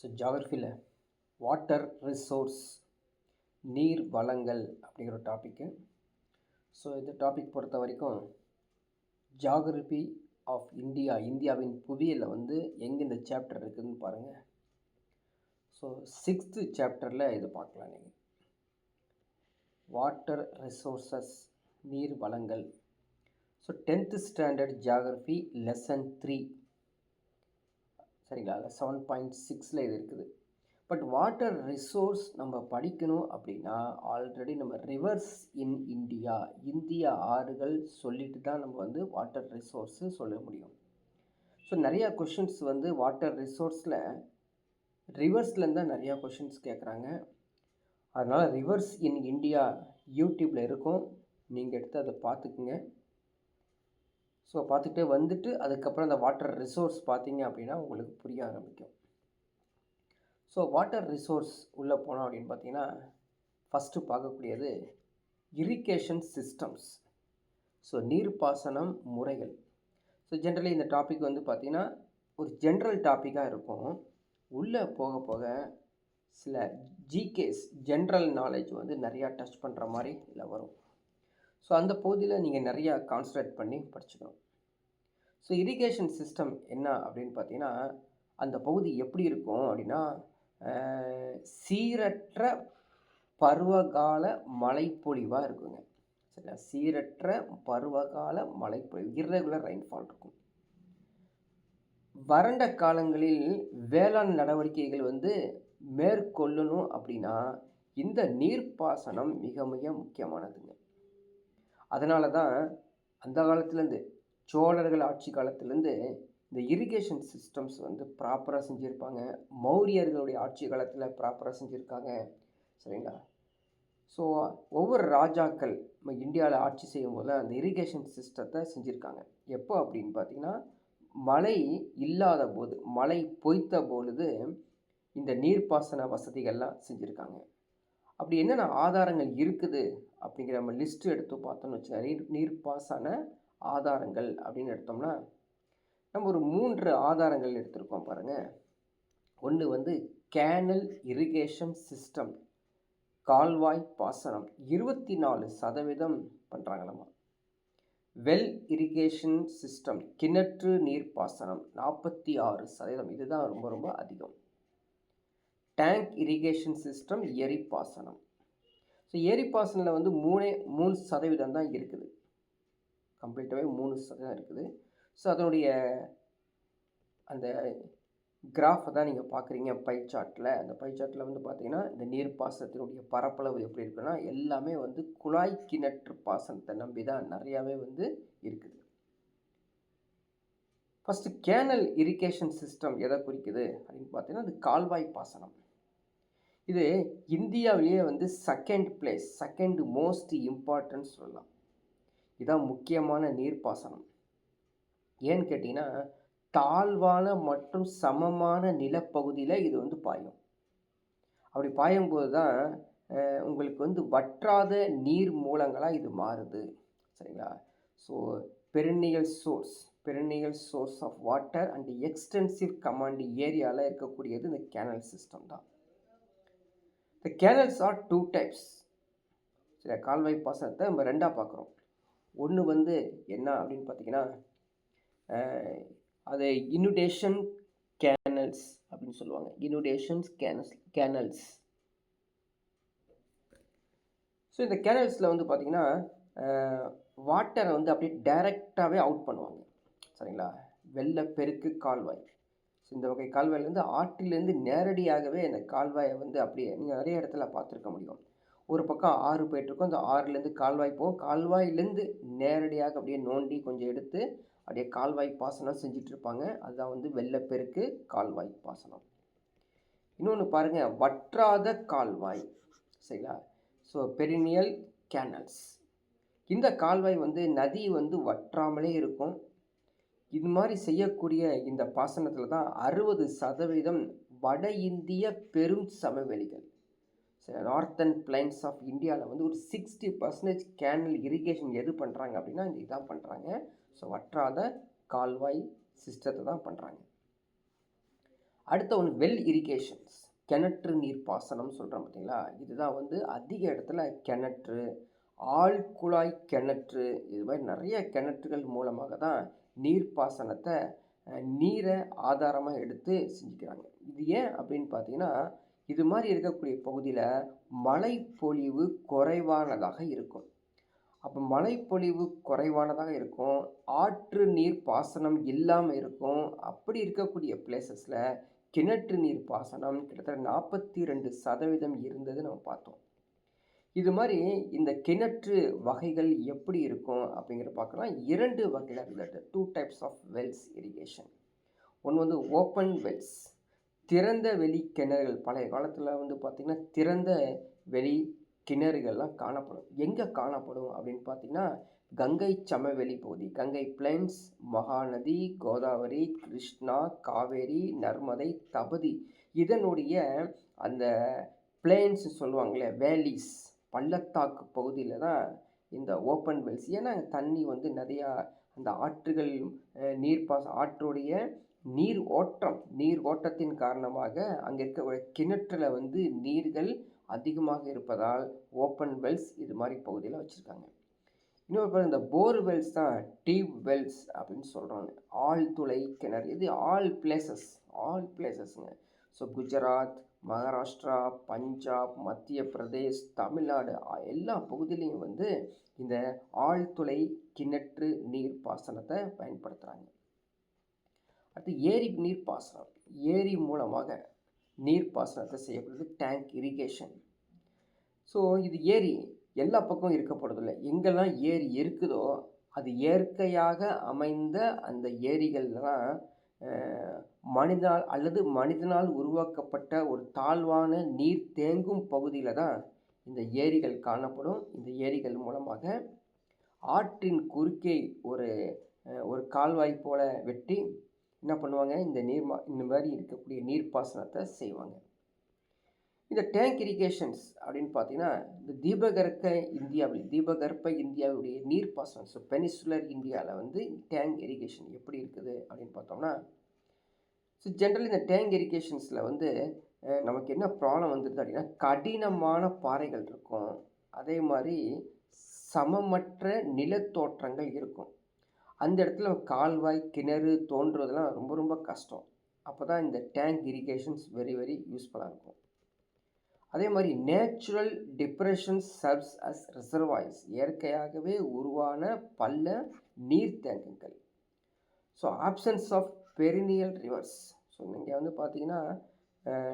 ஜியாகிரஃபியில் water resource நீர் வளங்கள் அப்படிங்கிற ஒரு டாப்பிக்கு. இந்த டாபிக் பொறுத்த வரைக்கும் ஜியாகிரஃபி ஆஃப் இந்தியாவின் புவியியலில் எங்கே இந்த சாப்டர் இருக்குதுன்னு பாருங்கள். 6th சாப்டரில் இது பார்க்கலாம். நீங்கள் வாட்டர் ரிசோர்ஸஸ் நீர் வளங்கள். 10th ஸ்டாண்டர்ட் ஜியாகிரஃபி லெசன் 3 சரிங்களா, 7.6 இது இருக்குது. பட் வாட்டர் ரிசோர்ஸ் நம்ம படிக்கணும் அப்படின்னா ஆல்ரெடி நம்ம ரிவர்ஸ் இன் இந்திய ஆறுகள் சொல்லிட்டு தான் நம்ம வாட்டர் ரிசோர்ஸு சொல்ல முடியும். நிறையா கொஷின்ஸ் வாட்டர் ரிசோர்ஸில் ரிவர்ஸ்லேருந்து தான் நிறையா கொஷின்ஸ் கேட்குறாங்க. அதனால் ரிவர்ஸ் இன் இந்தியா யூடியூப்பில் இருக்கும், நீங்கள் எடுத்து அதை பார்த்துக்குங்க. பார்த்துக்கிட்டே அதுக்கப்புறம் அந்த வாட்டர் ரிசோர்ஸ் பார்த்தீங்க அப்படின்னா உங்களுக்கு புரிய ஆரம்பிக்கும். வாட்டர் ரிசோர்ஸ் உள்ளே போனோம் அப்படின்னு பார்த்தீங்கன்னா ஃபஸ்ட்டு பார்க்கக்கூடியது இரிகேஷன் சிஸ்டம்ஸ். நீர்ப்பாசனம் முறைகள். ஜென்ரலி இந்த டாபிக் பார்த்தீங்கன்னா ஒரு ஜென்ரல் டாப்பிக்காக இருக்கும். உள்ளே போக போக சில ஜிகேஸ் ஜென்ரல் நாலேஜ் நிறையா டச் பண்ணுற மாதிரி இதில் வரும். அந்த பகுதியில் நீங்கள் நிறையா கான்சன்ட்ரேட் பண்ணி படிச்சுக்கணும். இரிகேஷன் சிஸ்டம் என்ன அப்படின்னு பார்த்தீங்கன்னா அந்த பகுதி எப்படி இருக்கும் அப்படின்னா சீரற்ற பருவகால மழைப்பொழிவாக இருக்குங்க. சரிங்களா, சீரற்ற பருவகால மழைப்பொழிவு, இர்ரெகுலர் ரெயின்ஃபால் இருக்கும். வறண்ட காலங்களில் வேளாண் நடவடிக்கைகள் மேற்கொள்ளணும் அப்படின்னா இந்த நீர்ப்பாசனம் மிக மிக முக்கியமானதுங்க. அதனால தான் அந்த காலத்துலேருந்து சோழர்கள் ஆட்சி காலத்துலேருந்து இந்த இரிகேஷன் சிஸ்டம்ஸ் ப்ராப்பராக செஞ்சுருப்பாங்க. மௌரியர்களுடைய ஆட்சி காலத்தில் ப்ராப்பராக செஞ்சுருக்காங்க. சரிங்களா, ஒவ்வொரு ராஜாக்கள் நம்ம இந்தியாவில் ஆட்சி செய்யும் போது அந்த இரிகேஷன் சிஸ்டத்தை செஞ்சுருக்காங்க. எப்போ அப்படின்னு பார்த்தீங்கன்னா மழை இல்லாத போது, மழை பொய்த்த பொழுது இந்த நீர்ப்பாசன வசதிகள்லாம் செஞ்சுருக்காங்க. அப்படி என்னென்ன ஆதாரங்கள் இருக்குது அப்படிங்கிற நம்ம லிஸ்ட்டு எடுத்து பார்த்தோம்னு வச்சுக்கோங்க. நீர்ப்பாசன ஆதாரங்கள் அப்படின்னு எடுத்தோம்னா நம்ம ஒரு 3 ஆதாரங்கள் எடுத்திருக்கோம் பாருங்கள். ஒன்று கேனல் இரிகேஷன் சிஸ்டம், கால்வாய் பாசனம் 24% பண்ணுறாங்களாமா. வெல் இரிகேஷன் சிஸ்டம், கிணற்று நீர்ப்பாசனம் 46%. இதுதான் ரொம்ப ரொம்ப அதிகம். டேங்க் இரிகேஷன் சிஸ்டம், எரிப்பாசனம். எரிப்பாசனில் 3% தான் இருக்குது. கம்ப்ளீட்டாகவே 3% இருக்குது. அதனுடைய அந்த கிராஃபை தான் நீங்கள் பார்க்குறீங்க பை சார்ட்டில். அந்த பை சார்ட்டில் பார்த்தீங்கன்னா இந்த நீர்ப்பாசனத்தினுடைய பரப்பளவு எப்படி இருக்குன்னா எல்லாமே குழாய் கிணற்று பாசனத்தை நம்பி தான் நிறையாவே இருக்குது. ஃபஸ்ட்டு கேனல் இரிகேஷன் சிஸ்டம் எதை குறிக்குது அப்படின்னு பார்த்தீங்கன்னா அது கால்வாய் பாசனம். இது இந்தியாவிலேயே செகண்ட் மோஸ்ட் இம்பார்ட்டன்ஸ் சொல்லலாம். இதான் முக்கியமான நீர்ப்பாசனம். ஏன்னு கேட்டிங்கன்னா தாழ்வான மற்றும் சமமான நிலப்பகுதியில் இது பாயும். அப்படி பாயும்போது தான் உங்களுக்கு வற்றாத நீர் மூலங்களாக இது மாறுது. சரிங்களா, perennial source of water and extensive command ஏரியாவில் இருக்கக்கூடியது இந்த கேனல் சிஸ்டம் தான். இந்த கேனல்ஸ் ஆர் 2 டைப்ஸ். சரி, கால்வாய் பாசனத்தை நம்ம 2ஆக பார்க்குறோம். ஒன்று என்ன அப்படின்னு பார்த்தீங்கன்னா அது இனுடேஷன் கேனல்ஸ் அப்படின்னு சொல்லுவாங்க. இனுடேஷன்ஸ் கேனல்ஸ். இந்த கேனல்ஸில் பார்த்தீங்கன்னா வாட்டரை அப்படியே டைரெக்டாகவே அவுட் பண்ணுவாங்க. சரிங்களா, வெள்ளப்பெருக்கு கால்வாய். இந்த வகை கால்வாயிலேருந்து ஆற்றிலேருந்து நேரடியாகவே இந்த கால்வாயை அப்படியே நீங்கள் நிறைய இடத்துல பார்த்துருக்க முடியும். ஒரு பக்கம் ஆறு போயிட்டுருக்கோம், அந்த ஆறுலேருந்து கால்வாய் போகும். கால்வாயிலேருந்து நேரடியாக அப்படியே நோண்டி கொஞ்சம் எடுத்து அப்படியே கால்வாய் பாசனம் செஞ்சிட்ருப்பாங்க. அதுதான் வெள்ளப்பெருக்கு கால்வாய் பாசனம். இன்னொன்று பாருங்கள், வற்றாத கால்வாய். சரிங்களா, பெரினியல் கேனல்ஸ். இந்த கால்வாய் நதி வற்றாமலே இருக்கும். இது மாதிரி செய்யக்கூடிய இந்த பாசனத்தில் தான் 60% வட இந்திய பெரும் சமவெளிகள், நார்த்தன் பிளைன்ஸ் ஆஃப் இந்தியாவில் ஒரு 60% கேனல் இரிகேஷன் எது பண்ணுறாங்க அப்படின்னா இதுதான் பண்ணுறாங்க. வற்றாத கால்வாய் சிஸ்டத்தை தான் பண்ணுறாங்க. அடுத்த ஒன்று வெல் இரிகேஷன்ஸ், கிணற்று நீர் பாசனம் சொல்கிறோம் பார்த்தீங்களா. இதுதான் வந்து அதிக இடத்துல கிணற்று, ஆழ்குழாய் கிணற்று, இது மாதிரி நிறைய கிணற்றுகள் மூலமாக தான் நீர்ப்பாசனத்தை நீரை ஆதாரமாக எடுத்து செஞ்சுக்கிறாங்க. இது ஏன் அப்படின்னு பார்த்தீங்கன்னா, இது மாதிரி இருக்கக்கூடிய பகுதியில் மழைப்பொழிவு குறைவானதாக இருக்கும். அப்போ மழைப்பொழிவு குறைவானதாக இருக்கும், ஆற்று நீர் பாசனம் இல்லாமல் இருக்கும். அப்படி இருக்கக்கூடிய பிளேசஸில் கிணற்று நீர் பாசனம் கிட்டத்தட்ட 42% இருந்தது நம்ம பார்த்தோம். இது மாதிரி இந்த கிணற்று வகைகள் எப்படி இருக்கும் அப்படிங்கிற பார்க்கலாம். 2 வகையில் இருந்தது, 2 டைப்ஸ் ஆஃப் வெல்ஸ் இரிகேஷன். ஒன்று வந்து ஓப்பன் வெல்ஸ், திறந்த வெளி கிணறுகள். பழைய காலத்தில் வந்து பார்த்திங்கன்னா திறந்த வெளி கிணறுகள்லாம் காணப்படும். எங்கே காணப்படும் அப்படின்னு பார்த்தீங்கன்னா, கங்கை சமவெளி பகுதி, கங்கை பிளைன்ஸ், மகாநதி, கோதாவரி, கிருஷ்ணா, காவேரி, நர்மதை, தபதி, இதனுடைய அந்த பிளேன்ஸ் சொல்லுவாங்களே, வேலிஸ், பள்ளத்தாக்கு பகுதியில் தான் இந்த ஓப்பன் வெல்ஸ். ஏன்னா தண்ணி வந்து நிறையா அந்த ஆற்றுகள் ஆற்றுடைய நீர் ஓட்டத்தின் காரணமாக அங்கே இருக்க கிணற்றுல வந்து நீர்கள் அதிகமாக இருப்பதால் ஓப்பன் வெல்ஸ் இது மாதிரி பகுதியில் வச்சுருக்காங்க. இன்னொரு இந்த போர் வெல்ஸ் தான் டீப் வெல்ஸ் அப்படின்னு சொல்கிறாங்க. ஆழ்துளை கிணறு, இது ஆல் பிளேசஸ்ங்க. ஸோ குஜராத், மகாராஷ்டிரா, பஞ்சாப், மத்திய பிரதேஷ், தமிழ்நாடு எல்லா பகுதியிலையும் வந்து இந்த ஆழ்துளை கிணற்று நீர் பாசனத்தை பயன்படுத்துகிறாங்க. அடுத்து ஏரி நீர் பாசனம், ஏரி மூலமாக நீர்ப்பாசனத்தை செய்யப்படுது டேங்க் இரிகேஷன். ஸோ இது ஏரி எல்லா பக்கமும் இருக்கப்படுறதில்லை. எங்கெல்லாம் ஏரி இருக்குதோ அது இயற்கையாக அமைந்த அந்த ஏரிகள்லாம் மனிதனால் உருவாக்கப்பட்ட ஒரு தாழ்வான நீர் தேங்கும் பகுதியில் தான் இந்த ஏரிகள் காணப்படும். இந்த ஏரிகள் மூலமாக ஆற்றின் குறுக்கே ஒரு கால்வாய் போல வெட்டி என்ன பண்ணுவாங்க, இந்த மாதிரி இருக்கக்கூடிய நீர்ப்பாசனத்தை செய்வாங்க. இந்த டேங்க் இரிகேஷன்ஸ் அப்படின்னு பார்த்தீங்கன்னா, இந்த தீபகற்ப இந்தியாவுடைய நீர்ப்பாசனம், ஸோ பெனிசுலர் இந்தியாவில் வந்து டேங்க் இரிகேஷன் எப்படி இருக்குது அப்படின்னு பார்த்தோம்னா, ஸோ ஜென்ரலி இந்த டேங்க் இரிகேஷன்ஸில் வந்து நமக்கு என்ன ப்ராப்ளம் வந்துடுது அப்படின்னா, கடினமான பாறைகள் இருக்கும், அதே மாதிரி சமமற்ற நிலத்தோற்றங்கள் இருக்கும். அந்த இடத்துல கால்வாய் கிணறு தோன்றுவதெல்லாம் ரொம்ப ரொம்ப கஷ்டம். அப்போ தான் இந்த டேங்க் இரிகேஷன்ஸ் வெரி வெரி யூஸ்ஃபுல்லாக இருக்கும். அதே மாதிரி natural depressions serves as reservoirs, இயற்கையாகவே உருவான பல்ல நீர்த்தேக்கங்கள். So absence of perennial rivers. So நீங்கள் வந்து பார்த்தீங்கன்னா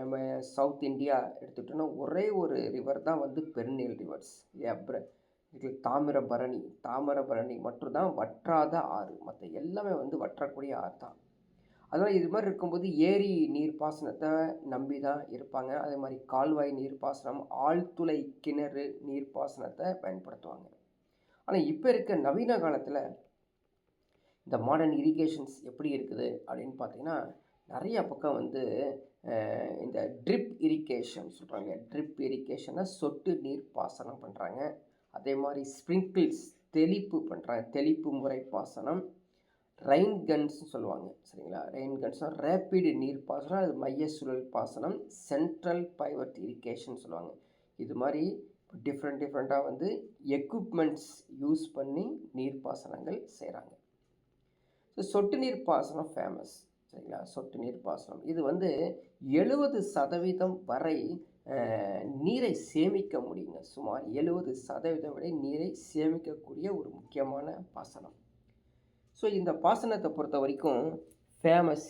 நம்ம சவுத் இந்தியா எடுத்துக்கிட்டோன்னா ஒரே ஒரு ரிவர் தான் வந்து பெரினியல் ரிவர்ஸ். தாமிரபரணி மட்டும் தான் வற்றாத ஆறு, மற்ற எல்லாமே வந்து வற்றக்கூடிய ஆறு தான். அதனால் இது மாதிரி இருக்கும்போது ஏரி நீர்ப்பாசனத்தை நம்பி தான் இருப்பாங்க. அதே மாதிரி கால்வாய் நீர்ப்பாசனம், ஆழ்துளை கிணறு நீர்ப்பாசனத்தை பயன்படுத்துவாங்க. ஆனால் இப்போ இருக்க நவீன காலத்தில் இந்த மாடர்ன் இரிகேஷன்ஸ் எப்படி இருக்குது அப்படின்னு பார்த்தீங்கன்னா, நிறைய பக்கம் வந்து இந்த ட்ரிப் இரிகேஷன் சொல்கிறாங்க. ட்ரிப் இரிகேஷனை சொட்டு நீர் பாசனம் பண்ணுறாங்க. அதே மாதிரி ஸ்ப்ரிங்கிள்ஸ், தெளிப்பு முறை பாசனம், ரெயின் கன்ஸ் சொல்லுவாங்க, சரிங்களா. ரெயின் கன்ஸ்னால் ரேப்பிடு நீர் பாசனம், அது மைய சுழல் பாசனம், சென்ட்ரல் பைவட் இரிகேஷன் சொல்லுவாங்க. இது மாதிரி டிஃப்ரெண்ட்டாக வந்து எக்யூப்மெண்ட்ஸ் யூஸ் பண்ணி நீர்ப்பாசனங்கள் செய்கிறாங்க. ஸோ சொட்டு நீர் பாசனம் ஃபேமஸ், சரிங்களா. சொட்டு நீர் பாசனம் இது வந்து 70% வரை நீரை சேமிக்க முடியுங்க. சுமார் 70% வரை நீரை சேமிக்கக்கூடிய ஒரு முக்கியமான பாசனம். ஸோ இந்த பாசனத்தை பொறுத்த வரைக்கும் ஃபேமஸ்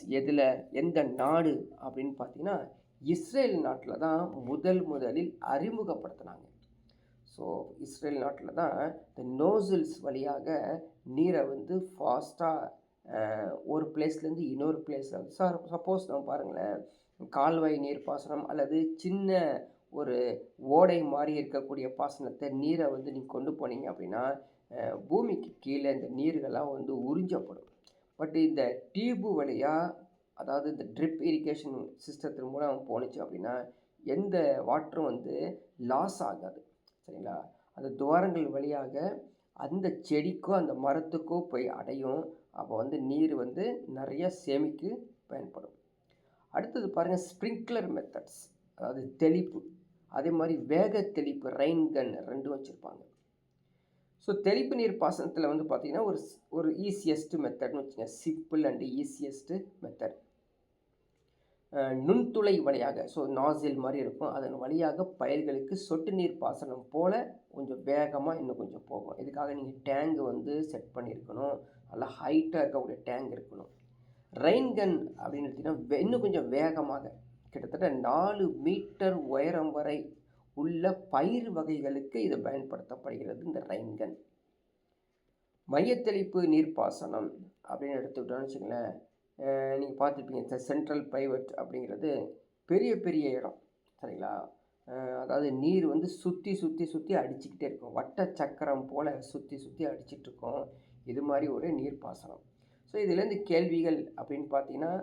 எந்த நாடு அப்படின்னு பார்த்தீங்கன்னா, இஸ்ரேல் நாட்டில் தான் முதலில் அறிமுகப்படுத்தினாங்க. ஸோ இஸ்ரேல் நாட்டில் தான் இந்த நோசில்ஸ் வழியாக நீரை வந்து ஃபாஸ்ட்டாக ஒரு பிளேஸ்லேருந்து இன்னொரு பிளேஸில் சப்போஸ் நம்ம பாருங்களேன், கால்வாய் நீர் பாசனம் அல்லது சின்ன ஒரு ஓடை மாதிரி இருக்கக்கூடிய பாசனத்தை நீரை வந்து நீங்கள் கொண்டு போனீங்க அப்படின்னா பூமிக்கு கீழே இந்த நீர்கள்லாம் வந்து உறிஞ்சப்படும். பட் இந்த டியூபு வழியாக, அதாவது இந்த ட்ரிப் இரிகேஷன் சிஸ்டத்தின் மூலம் போணுச்சு அப்படின்னா எந்த வாட்டரும் வந்து லாஸ் ஆகாது, சரிங்களா. அந்த துவாரங்கள் வழியாக அந்த செடிக்கோ அந்த மரத்துக்கோ போய் அடையும். அப்போ வந்து நீர் வந்து நிறைய சேமிக்க பயன்படும். அடுத்தது பாருங்கள் ஸ்ப்ரிங்க்லர் மெத்தட்ஸ், அதாவது தெளிப்பு. அதே மாதிரி வேக தெளிப்பு, ரெயின் கன் ரெண்டும் வச்சுருப்பாங்க. ஸோ தெளிப்பு நீர் பாசனத்தில் வந்து பார்த்திங்கன்னா ஒரு ஈஸியஸ்ட் மெத்தட்னு வச்சுங்க, சிம்பிள் அண்ட் ஈஸியஸ்ட்டு மெத்தட். நுண்துளை வழியாக, ஸோ நாசில் மாதிரி இருக்கும், அதன் வழியாக பயிர்களுக்கு சொட்டு நீர் பாசனம் போல் கொஞ்சம் வேகமாக இன்னும் கொஞ்சம் போகும். இதுக்காக நீங்கள் டேங்கு வந்து செட் பண்ணியிருக்கணும், நல்லா ஹைட்டாக இருக்கக்கூடிய டேங்க் இருக்கணும். ரெயின் கன் அப்படின்னு எடுத்திங்கன்னா இன்னும் கொஞ்சம் வேகமாக, கிட்டத்தட்ட 4 மீட்டர் உயரம் வரை உள்ள பயிர் வகைகளுக்கு இது பயன்படுத்தப்படுகிறது இந்த ரெயின் கன். மையத்தெளிப்பு நீர்ப்பாசனம் அப்படின்னு எடுத்துக்கிட்டோன்னு வச்சுங்களேன், நீங்கள் பார்த்துருப்பீங்க சென்ட்ரல் பைவட் அப்படிங்கிறது பெரிய பெரிய இடம், சரிங்களா? அதாவது நீர் வந்து சுற்றி சுற்றி சுற்றி அடிச்சுக்கிட்டே இருக்கும், வட்ட சக்கரம் போல் சுற்றி சுற்றி அடிச்சிட்டு இருக்கும். இது மாதிரி ஒரு நீர்ப்பாசனம். ஸோ இதுலேருந்து கேள்விகள் அப்படின்னு பார்த்தீங்கன்னா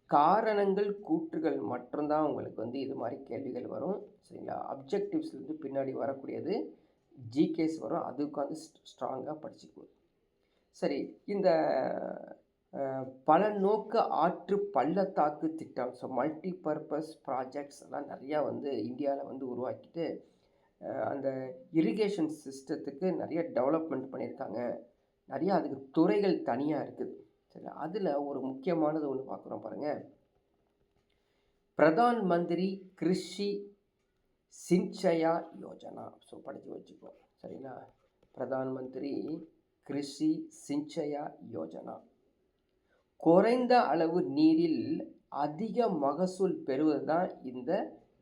காரணங்கள் கூற்றுகள் மட்டும்தான் உங்களுக்கு வந்து இது மாதிரி கேள்விகள் வரும், சரிங்களா? அப்ஜெக்டிவ்ஸ்லேருந்து பின்னாடி வரக்கூடியது ஜிகேஸ் வரும், அதுக்கு வந்து ஸ்ட்ராங்காக படிச்சுக்கணும். சரி, இந்த பல நோக்க ஆற்று பள்ளத்தாக்கு திட்டம், ஸோ மல்டி பர்பஸ் ப்ராஜெக்ட்ஸ் எல்லாம் நிறையா வந்து இந்தியாவில் வந்து உருவாக்கிட்டு அந்த இரிகேஷன் சிஸ்டத்துக்கு நிறைய டெவலப்மெண்ட் பண்ணியிருக்காங்க. நிறையா அதுக்கு துறைகள் தனியாக இருக்குது, சரி. அதில் ஒரு முக்கியமானது ஒன்று பார்க்குறோம் பாருங்கள், பிரதான் மந்திரி கிருஷி சிஞ்சயா யோஜனா. ஸோ படித்து வச்சுக்கோ, சரிங்களா? பிரதான் மந்திரி கிருஷி சிஞ்சயா யோஜனா. குறைந்த அளவு நீரில் அதிக மகசூல் பெறுவது தான் இந்த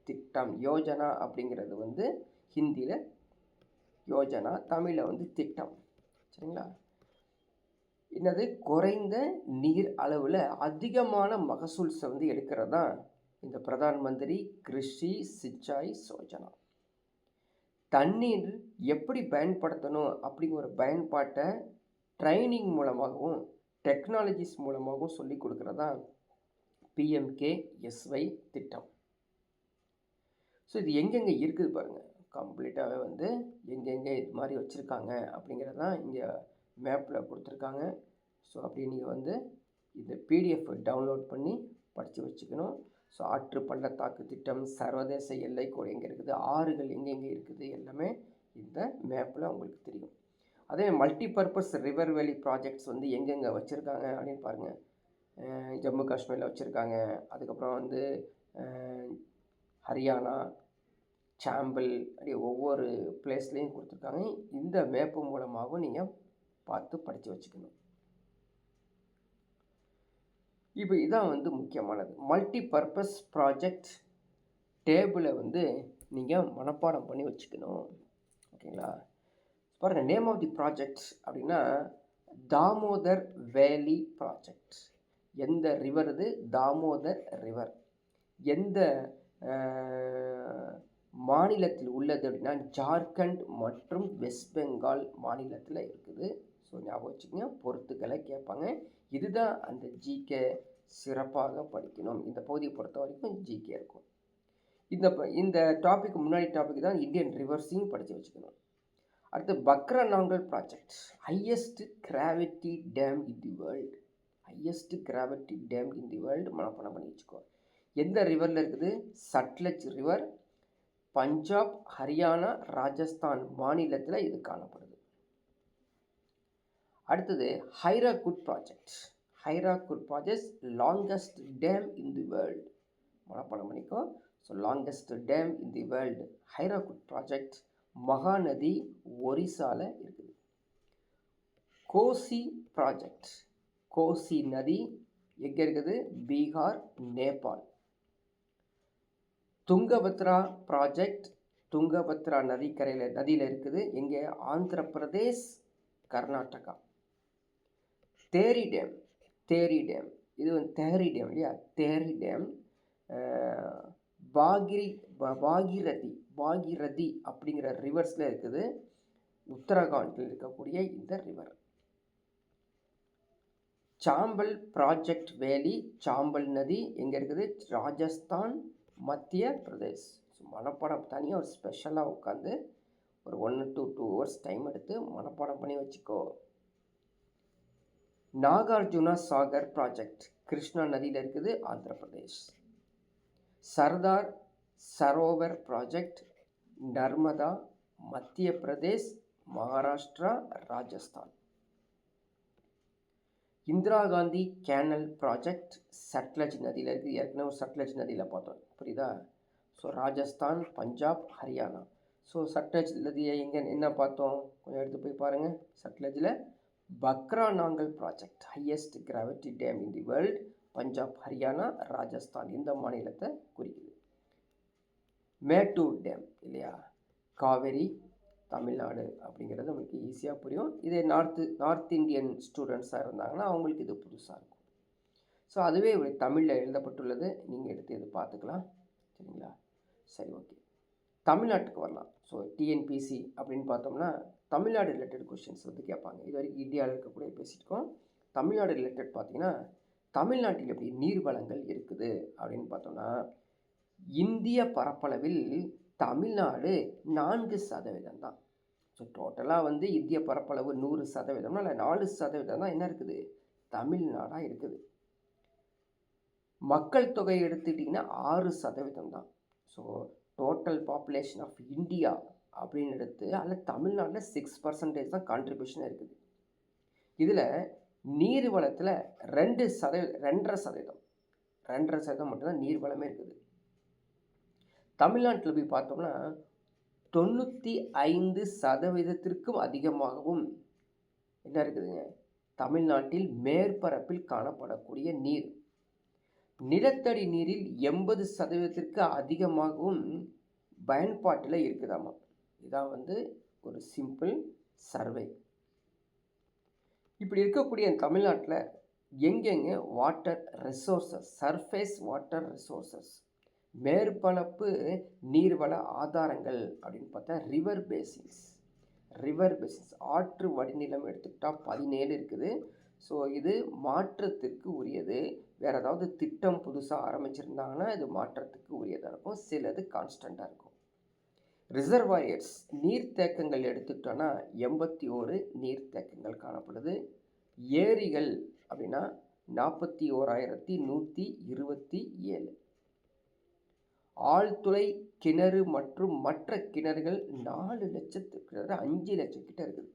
திட்டம். யோஜனா அப்படிங்கிறது வந்து ஹிந்தியில் யோஜனா, தமிழில் வந்து திட்டம், சரிங்களா? என்னது, குறைந்த நீர் அளவில் அதிகமான மகசூல் வந்து எடுக்கிறது தான் இந்த பிரதான் மந்திரி கிருஷி சிஞ்சாய் யோஜனா. தண்ணீர் எப்படி பயன்படுத்தணும் அப்படிங்கிற ஒரு பயன்பாட்டை ட்ரைனிங் மூலமாகவும் டெக்னாலஜிஸ் மூலமாகவும் சொல்லி கொடுக்குறதா PMKSY திட்டம். ஸோ இது எங்கெங்கே இருக்குது பாருங்கள், கம்ப்ளீட்டாகவே வந்து எங்கெங்கே இது மாதிரி வச்சுருக்காங்க அப்படிங்கிறது தான் இங்கே மேப்பில் கொடுத்துருக்காங்க. ஸோ அப்படி நீங்கள் வந்து இந்த PDF டவுன்லோட் பண்ணி படித்து வச்சுக்கணும். ஸோ ஆற்று பள்ளத்தாக்கு திட்டம், சர்வதேச எல்லைக்கோடு எங்கே இருக்குது, ஆறுகள் எங்கெங்கே இருக்குது, எல்லாமே இந்த மேப்பில் உங்களுக்கு தெரியும். அதே மல்டி பர்பஸ் ரிவர் வேலி ப்ராஜெக்ட்ஸ் வந்து எங்கெங்கே வச்சுருக்காங்க அப்படின்னு பாருங்கள். ஜம்மு காஷ்மீரில் வச்சுருக்காங்க, அதுக்கப்புறம் வந்து ஹரியானா, சாம்பிள், அப்படி ஒவ்வொரு பிளேஸ்லேயும் கொடுத்துருக்காங்க. இந்த மேப்பு மூலமாகவும் நீங்கள் பார்த்து படித்து வச்சுக்கணும். இப்போ இதான் வந்து முக்கியமானது, மல்டி பர்பஸ் ப்ராஜெக்ட் டேபிளை வந்து நீங்கள் மனப்பாடம் பண்ணி வச்சுக்கணும், ஓகேங்களா? பாருங்கள், நேம் ஆஃப் தி ப்ராஜெக்ட் அப்படின்னா தாமோதர் வேலி ப்ராஜெக்ட். எந்த ரிவர் இது? தாமோதர் ரிவர். எந்த மாநிலத்தில் உள்ளது அப்படின்னா ஜார்க்கண்ட் மற்றும் வெஸ்ட் பெங்கால் மாநிலத்தில் இருக்குது. ஸோ ஞாபகம் வச்சுக்கோங்க, பொறுத்துக்களை கேட்பாங்க. இதுதான் அந்த ஜிகே சிறப்பாக படிக்கணும். இந்த பகுதியை பொறுத்த வரைக்கும் ஜிகே இருக்கும். இந்த டாபிக் முன்னாடி டாபிக் தான் இந்தியன் ரிவர்ஸையும் படித்து வச்சுக்கணும். அடுத்து Bhakra Nangal project, highest gravity dam in the world. Highest gravity dam in the world மனப்பாடம் பண்ணி வச்சுக்கோ. எந்த ரிவரில் இருக்குது? சட்லஜ் ரிவர், பஞ்சாப், ஹரியானா, ராஜஸ்தான் மாநிலத்தில் இது காணப்படுது. அடுத்தது Hirakud project. Hirakud project longest dam in the world மனப்பாடம் பண்ணிக்கோ. So longest dam in the world Hirakud project Mahanadi ஒரிசாவில் இருக்குது. கோசி ப்ராஜெக்ட், கோசி நதி எங்கே இருக்குது? பீகார், நேபாள். துங்கபத்ரா ப்ராஜெக்ட், துங்கபத்ரா நதியில் இருக்குது, எங்கே? ஆந்திர பிரதேஷ், கர்நாடகா. தேரி டேம், தேரி டேம், இது வந்து தேரி டேம் இல்லையா? தேரி டேம் பாகிரதி அப்படிங்கிற ரிவர்ஸில் இருக்குது, உத்தரகாண்டில் இருக்கக்கூடிய இந்த ரிவர். சாம்பல் ப்ராஜெக்ட் வேலி, சாம்பல் நதி எங்கே இருக்குது? ராஜஸ்தான், மத்திய பிரதேஷ். ஸோ மனப்பாடம் தனியாக ஒரு ஸ்பெஷலாக உட்காந்து ஒரு 1 to 2 hours டைம் எடுத்து மனப்பாடம் பண்ணி வச்சுக்கோ. நாகார்ஜுனா சாகர் ப்ராஜெக்ட், கிருஷ்ணா நதியில் இருக்குது, Andhra Pradesh. Sardar Sarovar project, Narmada, Madhya Pradesh, Maharashtra, Rajasthan. Indira Gandhi canal project Sutlej நதியில் இருக்குது. ஏற்கனவே ஒரு சட்லஜ் நதியில் பார்த்தோம், புரியுதா? ஸோ ராஜஸ்தான், பஞ்சாப், ஹரியானா. ஸோ சட்லஜ் நதியை எங்கே என்ன பார்த்தோம், கொஞ்சம் எடுத்து போய் பாருங்கள். சட்லஜில் Bhakra Nangal project, highest gravity dam in the world, Punjab, Haryana, Rajasthan இந்த மாநிலத்தை குறிக்குது. மேட்டூர் டேம் இல்லையா, காவேரி, தமிழ்நாடு அப்படிங்கிறது உங்களுக்கு ஈஸியாக புரியும். இதே நார்த் இந்தியன் ஸ்டூடெண்ட்ஸாக இருந்தாங்கன்னா அவங்களுக்கு இது புதுசாக இருக்கும். ஸோ அதுவே தமிழில் எழுதப்பட்டுள்ளது, நீங்கள் எடுத்து இது பார்த்துக்கலாம், சரிங்களா? சரி, ஓகே. தமிழ்நாட்டுக்கு வரலாம். ஸோ டிஎன்பிசி அப்படின்னு பார்த்தோம்னா தமிழ்நாடு ரிலேட்டட் கொஷின்ஸ் வந்து கேட்பாங்க. இது வரைக்கும் இந்தியாவில் இருக்கக்கூடிய பேசியிருக்கோம். தமிழ்நாடு ரிலேட்டட் பார்த்தீங்கன்னா தமிழ்நாட்டில் எப்படி நீர்வளங்கள் இருக்குது அப்படின்னு பார்த்தோம்னா, இந்திய பரப்பளவில் தமிழ்நாடு 4% தான். ஸோ டோட்டலாக வந்து இந்திய பரப்பளவு 100%, இல்லை 4% தான் என்ன இருக்குது, தமிழ்நாடாக இருக்குது. மக்கள் தொகை எடுத்துக்கிட்டிங்கன்னா 6% தான். So total population of India அப்படின்னு எடுத்து அதில் தமிழ்நாட்டில் 6% தான் கான்ட்ரிபியூஷன் இருக்குது. இதில் நீர் வளத்தில் 2.5% மட்டும்தான் நீர் வளமே இருக்குது. தமிழ்நாட்டில் போய் பார்த்தோம்னா 95%க்கும் அதிகமாகவும் என்ன இருக்குதுங்க, தமிழ்நாட்டில் மேற்பரப்பில் காணப்படக்கூடிய நீர். நிலத்தடி நீரில் 80%ற்கு அதிகமாகவும் பயன்பாட்டில் இருக்குதாமா. இதான் வந்து ஒரு சிம்பிள் சர்வே. இப்படி இருக்கக்கூடிய தமிழ்நாட்டில் எங்கெங்கே water resources, surface water resources, மேற்பரப்பு நீர்வள ஆதாரங்கள் அப்படின்னு பார்த்தா ரிவர் பேசின்ஸ். ஆற்று வடிநிலம் எடுத்துக்கிட்டால் 17 இருக்குது. ஸோ இது மாற்றத்திற்கு உரியது. வேறு ஏதாவது திட்டம் புதுசாக ஆரம்பிச்சிருந்தாங்கன்னா இது மாற்றத்துக்கு உரியதாக இருக்கும், சிலது கான்ஸ்டண்ட்டாக இருக்கும். ரிசர்வாயர்ஸ் நீர்த்தேக்கங்கள் எடுத்துக்கிட்டோன்னா 81 நீர்த்தேக்கங்கள் காணப்படுது. ஏரிகள் அப்படின்னா 41,127. ஆழ்துளை கிணறு மற்றும் மற்ற கிணறுகள் 4 லட்சத்துக்கு 5 லட்சம் கிட்ட இருக்குது.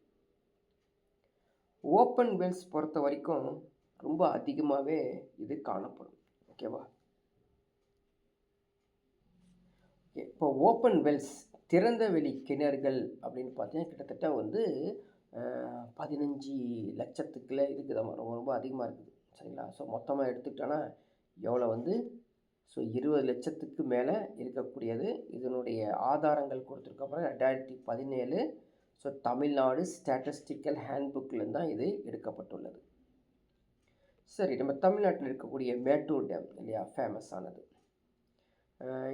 ஓப்பன் வெல்ஸ் பொறுத்த வரைக்கும் ரொம்ப அதிகமாகவே இது காணப்படும். ஓகேவா? ஓகே, இப்போ ஓப்பன் வெல்ஸ் திறந்த வெளி கிணறுகள் அப்படின்னு பார்த்தீங்கன்னா கிட்டத்தட்ட வந்து 15 லட்சத்துக்குள்ளே இருக்குது. ரொம்ப ரொம்ப அதிகமாக இருக்குது, சரிங்களா? ஸோ மொத்தமாக எடுத்துக்கிட்டோன்னா எவ்வளோ வந்து, ஸோ 20 லட்சத்துக்கு மேலே இருக்கக்கூடியது. இதனுடைய ஆதாரங்கள் கொடுத்துருக்கப்புறம் 2017. ஸோ தமிழ்நாடு ஸ்டாட்டிஸ்டிக்கல் ஹேண்ட்புக்கில் தான் இது எடுக்கப்பட்டுள்ளது. சரி, நம்ம தமிழ்நாட்டில் இருக்கக்கூடிய மேட்டூர் டேம் இல்லையா, ஃபேமஸானது.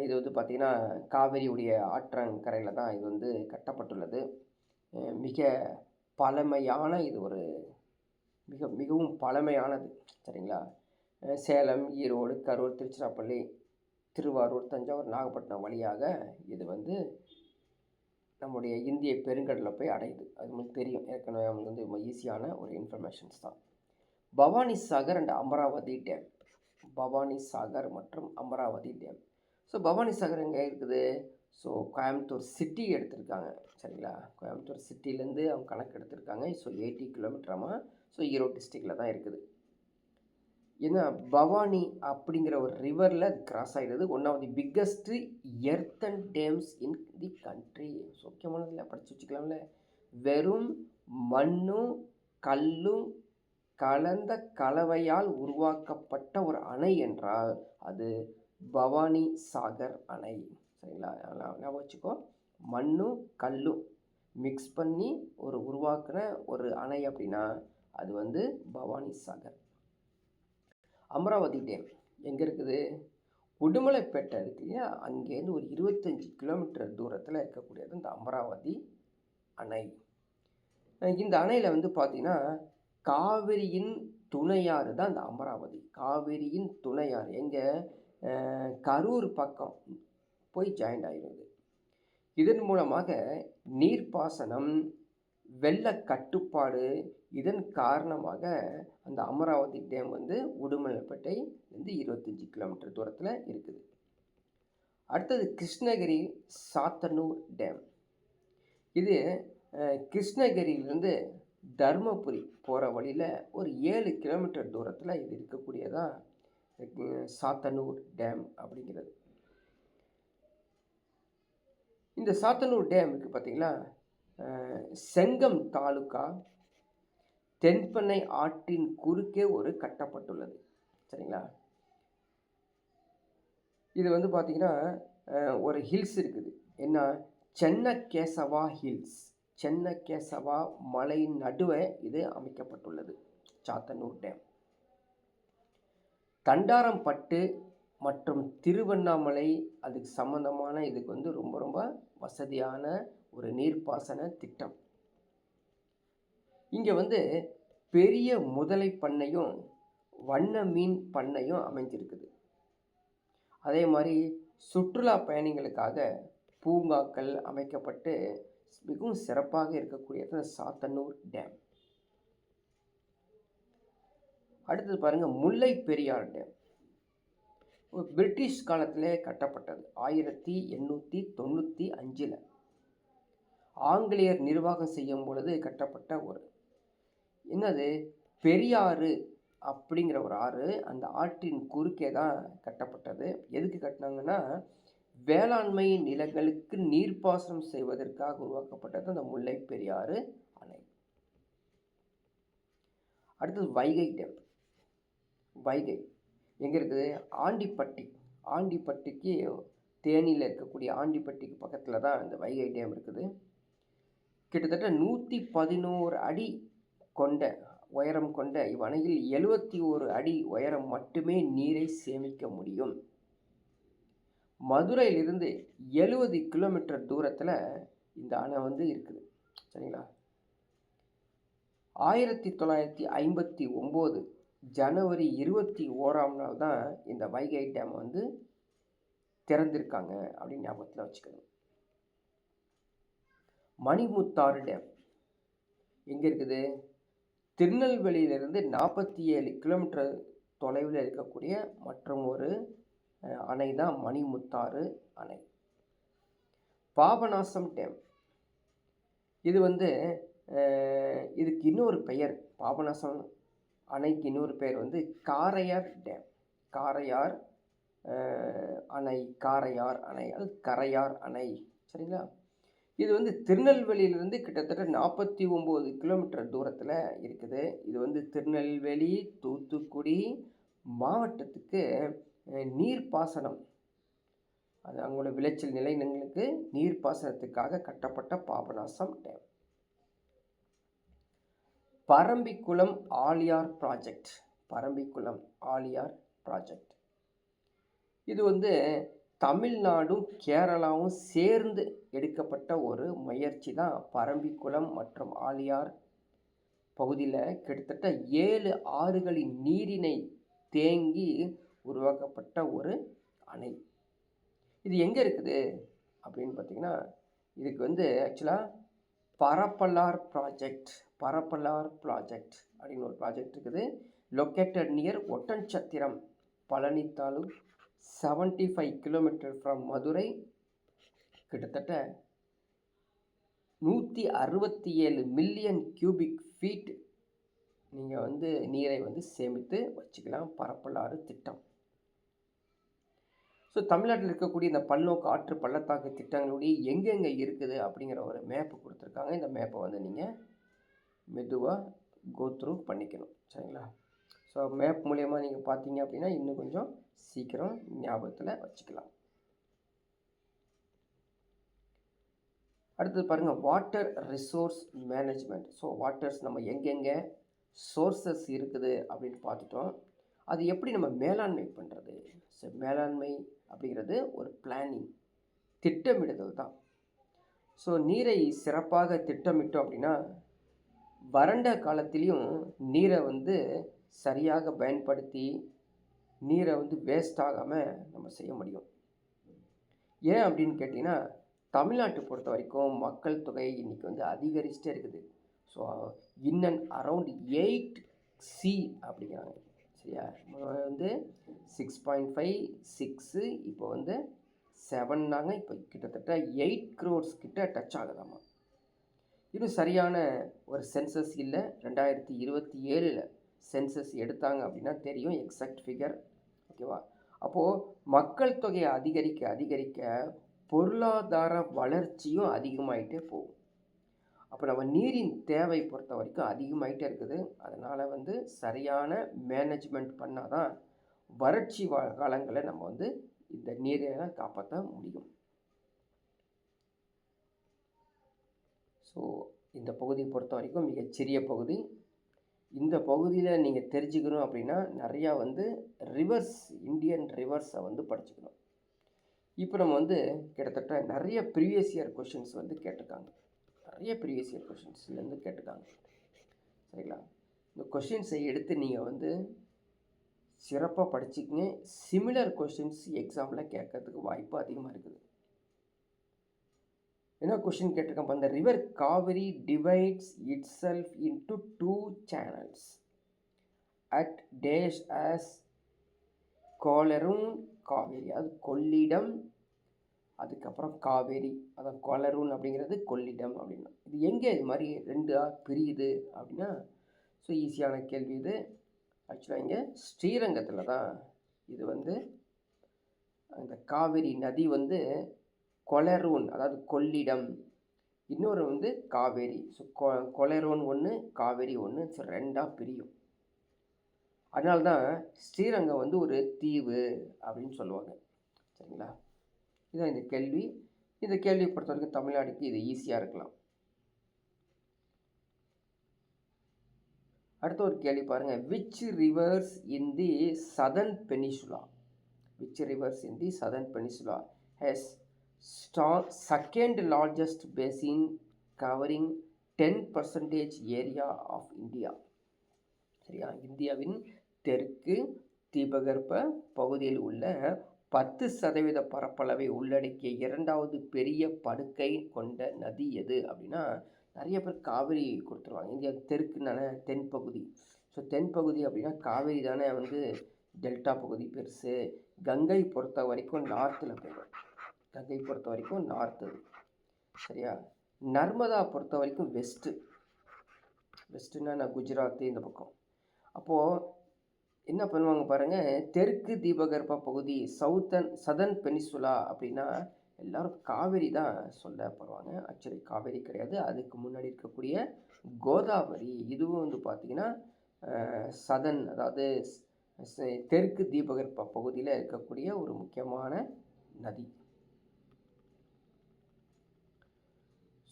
இது வந்து பார்த்திங்கன்னா காவிரியுடைய ஆற்றங்கரையில் தான் இது வந்து கட்டப்பட்டுள்ளது. மிக பழமையான, இது ஒரு மிகவும் பழமையானது, சரிங்களா? சேலம், ஈரோடு, கரூர், திருச்சிராப்பள்ளி, திருவாரூர், தஞ்சாவூர், நாகப்பட்டினம் வழியாக இது வந்து நம்முடைய இந்திய பெருங்கடலில் போய் அடையுது. அது உங்களுக்கு தெரியும், ஏற்கனவே அவங்களுக்கு வந்து ரொம்ப ஈஸியான ஒரு இன்ஃபர்மேஷன்ஸ் தான். Bhavani Sagar and Amaravati dam. பவானி சாகர் மற்றும் அமராவதி டேம். ஸோ பவானி சாகர் எங்கே இருக்குது? ஸோ கோயம்புத்தூர் சிட்டி எடுத்திருக்காங்க, சரிங்களா? கோயம்புத்தூர் சிட்டிலேருந்து அவங்க கணக்கு எடுத்திருக்காங்க. ஸோ 80 கிலோமீட்டராமா. ஸோ ஈரோடு டிஸ்ட்ரிக்டில் தான் இருக்குது. ஏன்னா பவானி அப்படிங்கிற ஒரு ரிவரில் அது கிராஸ் ஆகிடுது. One of the biggest earthen dams in the country. So முக்கியமானதில் படித்து வச்சுக்கலாம்ல. வெறும் மண்ணும் கல்லும் கலந்த கலவையால் உருவாக்கப்பட்ட ஒரு அணை என்றால் அது பவானி சாகர் அணை, சரிங்களா? ஞாபகம் வச்சுக்கோ, மண்ணும் கல்லும் மிக்ஸ் பண்ணி உருவாக்குன ஒரு அணை அப்படின்னா அது வந்து பவானி சாகர். அமராவதி டேம் எங்கே இருக்குது? உடுமலைப்பேட்டை இருக்கு இல்லையா, அங்கேருந்து ஒரு 25 கிலோமீட்டர் தூரத்தில் இருக்கக்கூடியது இந்த அமராவதி அணை. இந்த அணையில் வந்து பார்த்திங்கன்னா காவிரியின் துணையாறு தான் இந்த அமராவதி. காவிரியின் துணையாறு எங்கே? கரூர் பக்கம் போய் ஜாயிண்ட் ஆகிடுது. இதன் மூலமாக நீர்ப்பாசனம், வெள்ள கட்டுப்பாடு, இதன் காரணமாக அந்த அமராவதி டேம் வந்து உடுமலைப்பேட்டையிலேருந்து 25 கிலோமீட்டர் தூரத்தில் இருக்குது. அடுத்தது கிருஷ்ணகிரி சாத்தனூர் டேம். இது கிருஷ்ணகிரியிலேருந்து தர்மபுரி போகிற வழியில் ஒரு 7 கிலோமீட்டர் தூரத்தில் இது இருக்கக்கூடியதான் சாத்தனூர் டேம் அப்படிங்கிறது. இந்த சாத்தனூர் டேம் இருக்குது பார்த்தீங்களா, செங்கம் தாலுக்கா தென்பெண்ணை ஆற்றின் குறுக்கே ஒரு கட்டப்பட்டுள்ளது. சரிங்களா, இது வந்து பார்த்தீங்கன்னா ஒரு ஹில்ஸ் இருக்குது. என்ன, சென்னகேசவா ஹில்ஸ், சென்னகேசவா மலை நடுவே இது அமைக்கப்பட்டுள்ளது சாத்தனூர் டேம். தண்டாரம்பட்டு மற்றும் திருவண்ணாமலை அதுக்கு சம்பந்தமான இதுக்கு வந்து ரொம்ப ரொம்ப வசதியான ஒரு நீர்ப்பாசன திட்டம். இங்கே வந்து பெரிய முதலை பண்ணையும் வண்ண மீன் பண்ணையும் அமைஞ்சிருக்குது. அதே மாதிரி சுற்றுலா பயணிகளுக்காக பூங்காக்கள் அமைக்கப்பட்டு மிகவும் சிறப்பாக இருக்கக்கூடியது சாத்தனூர் டேம். அடுத்தது பாருங்கள், முல்லை பெரியார் டேம். பிரிட்டிஷ் காலத்திலே கட்டப்பட்டது. 1895 ஆங்கிலேயர் நிர்வாகம் செய்யும் பொழுது கட்டப்பட்ட ஒரு என்னது பெரியாறு அப்படிங்கிற ஒரு ஆறு, அந்த ஆற்றின் குறுக்கே தான் கட்டப்பட்டது. எதுக்கு கட்டினாங்கன்னா, வேளாண்மை நிலங்களுக்கு நீர்ப்பாசனம் செய்வதற்காக உருவாக்கப்பட்டது அந்த முல்லை பெரியாறு அணை. அடுத்தது வைகை டேம். வைகை எங்கே இருக்குது? ஆண்டிப்பட்டி. ஆண்டிப்பட்டிக்கு தேனியில் இருக்கக்கூடிய ஆண்டிப்பட்டிக்கு பக்கத்தில் தான் இந்த வைகை டேம் இருக்குது. கிட்டத்தட்ட 111 அடி கொண்ட உயரம் கொண்ட இவ்வணையில் 71 அடி உயரம் மட்டுமே நீரை சேமிக்க முடியும். மதுரையிலிருந்து 70 கிலோமீட்டர் தூரத்தில் இந்த அணை வந்து இருக்குது. சரிங்களா, 1959 ஜனவரி 21 தான் இந்த வைகை டேம் வந்து திறந்திருக்காங்க அப்படின்னு ஞாபகத்தில் வச்சுக்கணும். மணிமுத்தாறு டேம் எங்கே இருக்குது? திருநெல்வேலியிலிருந்து 47 கிலோமீட்டர் தொலைவில் இருக்கக்கூடிய மற்றும் ஒரு அணை தான் மணிமுத்தாறு அணை. பாபநாசம் டேம், இது வந்து இதுக்கு இன்னொரு பெயர், பாபநாசம் அணைக்கு இன்னொரு பெயர் வந்து காரையார் டேம். காரையார் அணை, காரையார் அணை அது கரையார் அணை. சரிங்களா, இது வந்து திருநெல்வேலியிலிருந்து கிட்டத்தட்ட 49 கிலோமீட்டர் தூரத்தில் இருக்குது. இது வந்து திருநெல்வேலி தூத்துக்குடி மாவட்டத்துக்கு நீர்ப்பாசனம், அது அவங்களோட விளைச்சல் நிலையங்களுக்கு நீர்ப்பாசனத்துக்காக கட்டப்பட்ட Papanasam dam. Parambikulam Aliyar project. Parambikulam Aliyar project இது வந்து தமிழ்நாடும் கேரளாவும் சேர்ந்து எடுக்கப்பட்ட ஒரு முயற்சி தான். பரம்பிக்குளம் மற்றும் ஆழியார் பகுதியில் கிட்டத்தட்ட 7 ஆறுகளின் நீரினை தேங்கி உருவாக்கப்பட்ட ஒரு அணை. இது எங்கே இருக்குது அப்படின்னு பார்த்தீங்கன்னா, இதுக்கு வந்து ஆக்சுவலாக பரப்பலார் ப்ராஜெக்ட், பரப்பலார் ப்ராஜெக்ட் அப்படின்னு ஒரு ப்ராஜெக்ட் இருக்குது. Located near Oddanchatram, Palani taluk, 75 kilometre from Madurai. கிட்டத்தட்ட 167 மில்லியன் கியூபிக் ஃபீட் நீங்கள் வந்து நீரை வந்து சேமித்து வச்சுக்கலாம். பரப்பலாறு திட்டம். ஸோ தமிழ்நாட்டில் இருக்கக்கூடிய இந்த பல்நோக்கு ஆற்று பள்ளத்தாக்கு திட்டங்களுடைய எங்கெங்கே இருக்குது அப்படிங்கிற ஒரு மேப்பு கொடுத்துருக்காங்க. இந்த மேப்பை வந்து நீங்கள் மெதுவாக கோத்ரூ பண்ணிக்கணும். சரிங்களா, ஸோ மேப் மூலயமா நீங்கள் பார்த்தீங்க அப்படின்னா இன்னும் கொஞ்சம் சீக்கிரம் ஞாபகத்தில் வச்சுக்கலாம். அடுத்தது பாருங்கள், water resource management. So waters நம்ம எங்கெங்கே சோர்சஸ் இருக்குது அப்படின்னு பார்த்துட்டோம். அது எப்படி நம்ம மேலாண்மை பண்ணுறது? ஸோ மேலாண்மை அப்படிங்கிறது ஒரு பிளானிங், திட்டமிடுதல் தான். ஸோ நீரை சிறப்பாக திட்டமிட்டோம் அப்படின்னா வறண்ட காலத்திலையும் நீரை வந்து சரியாக பயன்படுத்தி நீரை வந்து வேஸ்ட் ஆகாமல் நம்ம செய்ய முடியும். ஏன் அப்படின்னு கேட்டிங்கன்னா, தமிழ்நாட்டை பொறுத்த வரைக்கும் மக்கள் தொகை இன்றைக்கி வந்து அதிகரிச்சுட்டே இருக்குது. So in and around 8C அப்படிங்கிறாங்க. சரியா, வந்து 6.5 6 இப்போ வந்து 7நாங்க. இப்போ கிட்டத்தட்ட 8 crores கிட்ட டச் ஆகுதாமா. இன்னும் சரியான ஒரு சென்சஸ் இல்லை. 2027 சென்சஸ் எடுத்தாங்க அப்படின்னா தெரியும் எக்ஸாக்ட் ஃபிகர். ஓகேவா? அப்போது மக்கள் தொகையை அதிகரிக்க அதிகரிக்க பொருளாதார வளர்ச்சியும் அதிகமாயிட்டே போகும். அப்போ நம்ம நீரின் தேவை பொறுத்த வரைக்கும் அதிகமாயிட்டே இருக்குது. அதனால் வந்து சரியான மேனேஜ்மெண்ட் பண்ணால் தான் வறட்சி காலங்களை நம்ம வந்து இந்த நீரை காப்பாற்ற முடியும். ஸோ இந்த பகுதியை பொறுத்த வரைக்கும் மிகச்சிறிய பகுதி. இந்த பகுதியில் நீங்கள் தெரிஞ்சுக்கணும் அப்படின்னா நிறையா வந்து ரிவர்ஸ், இந்தியன் ரிவர்ஸை வந்து படிச்சுக்கணும். இப்போ நம்ம வந்து கிட்டத்தட்ட நிறைய ப்ரீவியஸ் இயர் கொஷின்ஸ் வந்து கேட்டிருக்காங்க. நிறைய ப்ரீவியஸ் இயர் கொஷின்ஸ்லேருந்து கேட்டிருக்காங்க. சரிங்களா? இந்த கொஷின்ஸை எடுத்து நீங்கள் வந்து சிறப்பாக படிச்சுக்கிங்க. சிமிலர் கொஷின்ஸ் எக்ஸாமில் கேட்கறதுக்கு வாய்ப்பு அதிகமாக இருக்குது. என்ன கொஷின் கேட்டிருக்கேன்? அந்த river Kaveri divides itself into 2 channels at dash as Coleroon Kaveri. அது கொள்ளிடம், அதுக்கப்புறம் காவேரி. அதான் கோலரூன் அப்படிங்கிறது கொள்ளிடம் அப்படின்னா இது எங்கே இது மாதிரி 2ஆக பிரியுது அப்படின்னா, ஸோ ஈஸியான கேள்வி இது. ஆக்சுவலாக இங்கே ஸ்ரீரங்கத்தில் தான் இது வந்து அந்த காவேரி நதி வந்து கொலரூன், அதாவது கொள்ளிடம், இன்னொரு வந்து காவேரி. ஸோ கொலரூன் ஒன்று, காவேரி ஒன்று. ஸோ 2ஆக பிரியும். அதனால தான் ஸ்ரீரங்கம் வந்து ஒரு தீவு அப்படின்னு சொல்லுவாங்க. சரிங்களா? இதுதான் இந்த கேள்வி. இந்த கேள்வியை பொறுத்த வரைக்கும் தமிழ்நாடுக்கு இது ஈஸியாக இருக்கலாம். அடுத்த ஒரு கேள்வி பாருங்கள். Which reverse in the southern peninsula, which reverse in the southern peninsula has second largest basin covering 10% area of India. சரியா? இந்தியாவின் தெற்கு தீபகற்ப பகுதியில் உள்ள 10% பரப்பளவை உள்ளடக்கிய 2வது பெரிய படுக்கை கொண்ட நதி எது அப்படின்னா, நிறைய பேர் காவிரி கொடுத்துருவாங்க. இந்தியா தெற்குனால தென்பகுதி. ஸோ தென்பகுதி அப்படின்னா காவிரி தானே வந்து டெல்டா பகுதி பெருசு. கங்கை பொறுத்த வரைக்கும் நார்த்தில் போயிடும். கங்கை பொறுத்த வரைக்கும் நார்த்து. சரியா? நர்மதா பொறுத்த வரைக்கும் வெஸ்ட்டு. வெஸ்ட்டுன்னா நான் குஜராத்து இந்த பக்கம். அப்போது என்ன பண்ணுவாங்க பாருங்கள், தெற்கு தீபகற்ப பகுதி சதர்ன் பெனிசுலா அப்படின்னா எல்லோரும் காவேரி தான் சொல்லப்படுவாங்க. ஆக்சுவலி காவேரி கிடையாது, அதுக்கு முன்னாடி இருக்கக்கூடிய கோதாவரி. இதுவும் வந்து பார்த்திங்கன்னா சதன், அதாவது தெற்கு தீபகற்ப பகுதியில் இருக்கக்கூடிய ஒரு முக்கியமான நதி.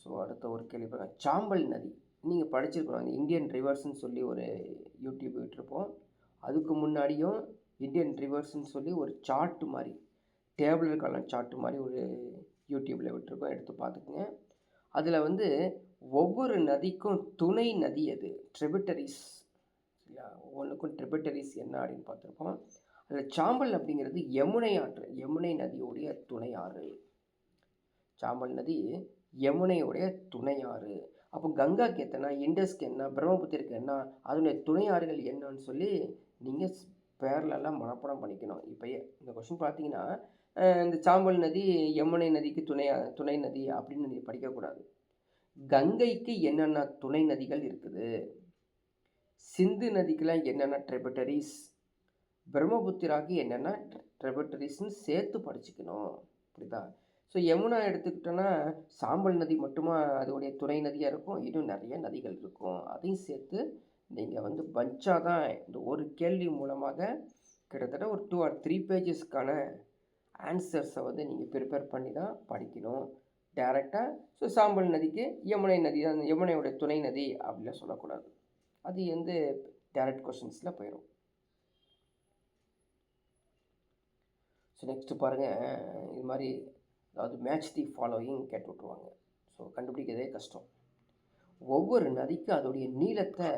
ஸோ அடுத்த ஒரு கேள்வி பாருங்கள். சாம்பல் நதி நீங்கள் படிச்சிருக்கணும். அந்த இந்தியன் ரிவர்ஸ்ன்னு சொல்லி ஒரு யூடியூப் விட்டுருப்போம். அதுக்கு முன்னாடியும் இந்தியன் ரிவர்ஸ்ன்னு சொல்லி ஒரு சார்ட்டு மாதிரி, டேபிள் இருக்கலாம் சார்ட்டு மாதிரி ஒரு யூடியூப்பில் விட்டுருக்கோம். எடுத்து பார்த்துக்குங்க. அதில் வந்து ஒவ்வொரு நதிக்கும் துணை நதி அது, ட்ரிபியூட்டரிஸ். இல்லையா? ஒவ்வொன்றுக்கும் ட்ரிபியூட்டரிஸ் என்ன அப்படின்னு பார்த்துருப்போம். அதில் சாம்பல் அப்படிங்கிறது யமுனை ஆற்று, யமுனை நதியோடைய துணை ஆறு. சாம்பல் நதி யமுனையுடைய துணை ஆறு. அப்போ கங்காக்கு எத்தனை, இண்டஸ்க்கு என்ன, பிரம்மபுத்திற்கு என்ன, அதனுடைய துணை ஆறுகள் என்னன்னு சொல்லி நீங்கள் பேர்லெல்லாம் மனப்பாடம் பண்ணிக்கணும். இப்போ இந்த கொஸ்டின் பார்த்தீங்கன்னா இந்த சாம்பல் நதி யமுனை நதிக்கு துணை நதி அப்படின்னு நீங்கள் படிக்கக்கூடாது. கங்கைக்கு என்னென்ன துணை நதிகள் இருக்குது, சிந்து நதிக்கெல்லாம் என்னென்ன ட்ரிபியூட்டரிஸ், பிரம்மபுத்திராக்கு என்னென்ன ட்ரிபியூட்டரிஸ்ன்னு சேர்த்து படிச்சுக்கணும். புரியுதா? ஸோ யமுனா எடுத்துக்கிட்டோன்னா சாம்பல் நதி மட்டுமா அதோடைய துணை நதியாக இருக்கும், இன்னும் நிறைய நதிகள் இருக்கும். அதையும் சேர்த்து நீங்கள் வந்து பஞ்சாக தான் இந்த ஒரு கேள்வி மூலமாக கிட்டத்தட்ட ஒரு 2 or 3 பேஜஸ்க்கான ஆன்சர்ஸை வந்து நீங்கள் ப்ரிப்பேர் பண்ணி தான் படிக்கணும் டேரெக்டாக. ஸோ சாம்பல் நதிக்கு யமுனை நதி தான், யமுனையோடைய துணை நதி அப்படிலாம் சொல்லக்கூடாது. அது வந்து டேரக்ட் கொஷின்ஸில் போயிடும். ஸோ நெக்ஸ்ட்டு பாருங்கள். இது மாதிரி அதாவது மேட்ச் தி ஃபாலோயிங் கேட்டு விட்ருவாங்க. ஸோ கண்டுபிடிக்கிறதே கஷ்டம். ஒவ்வொரு நதிக்கும் அதோடைய நீளத்தை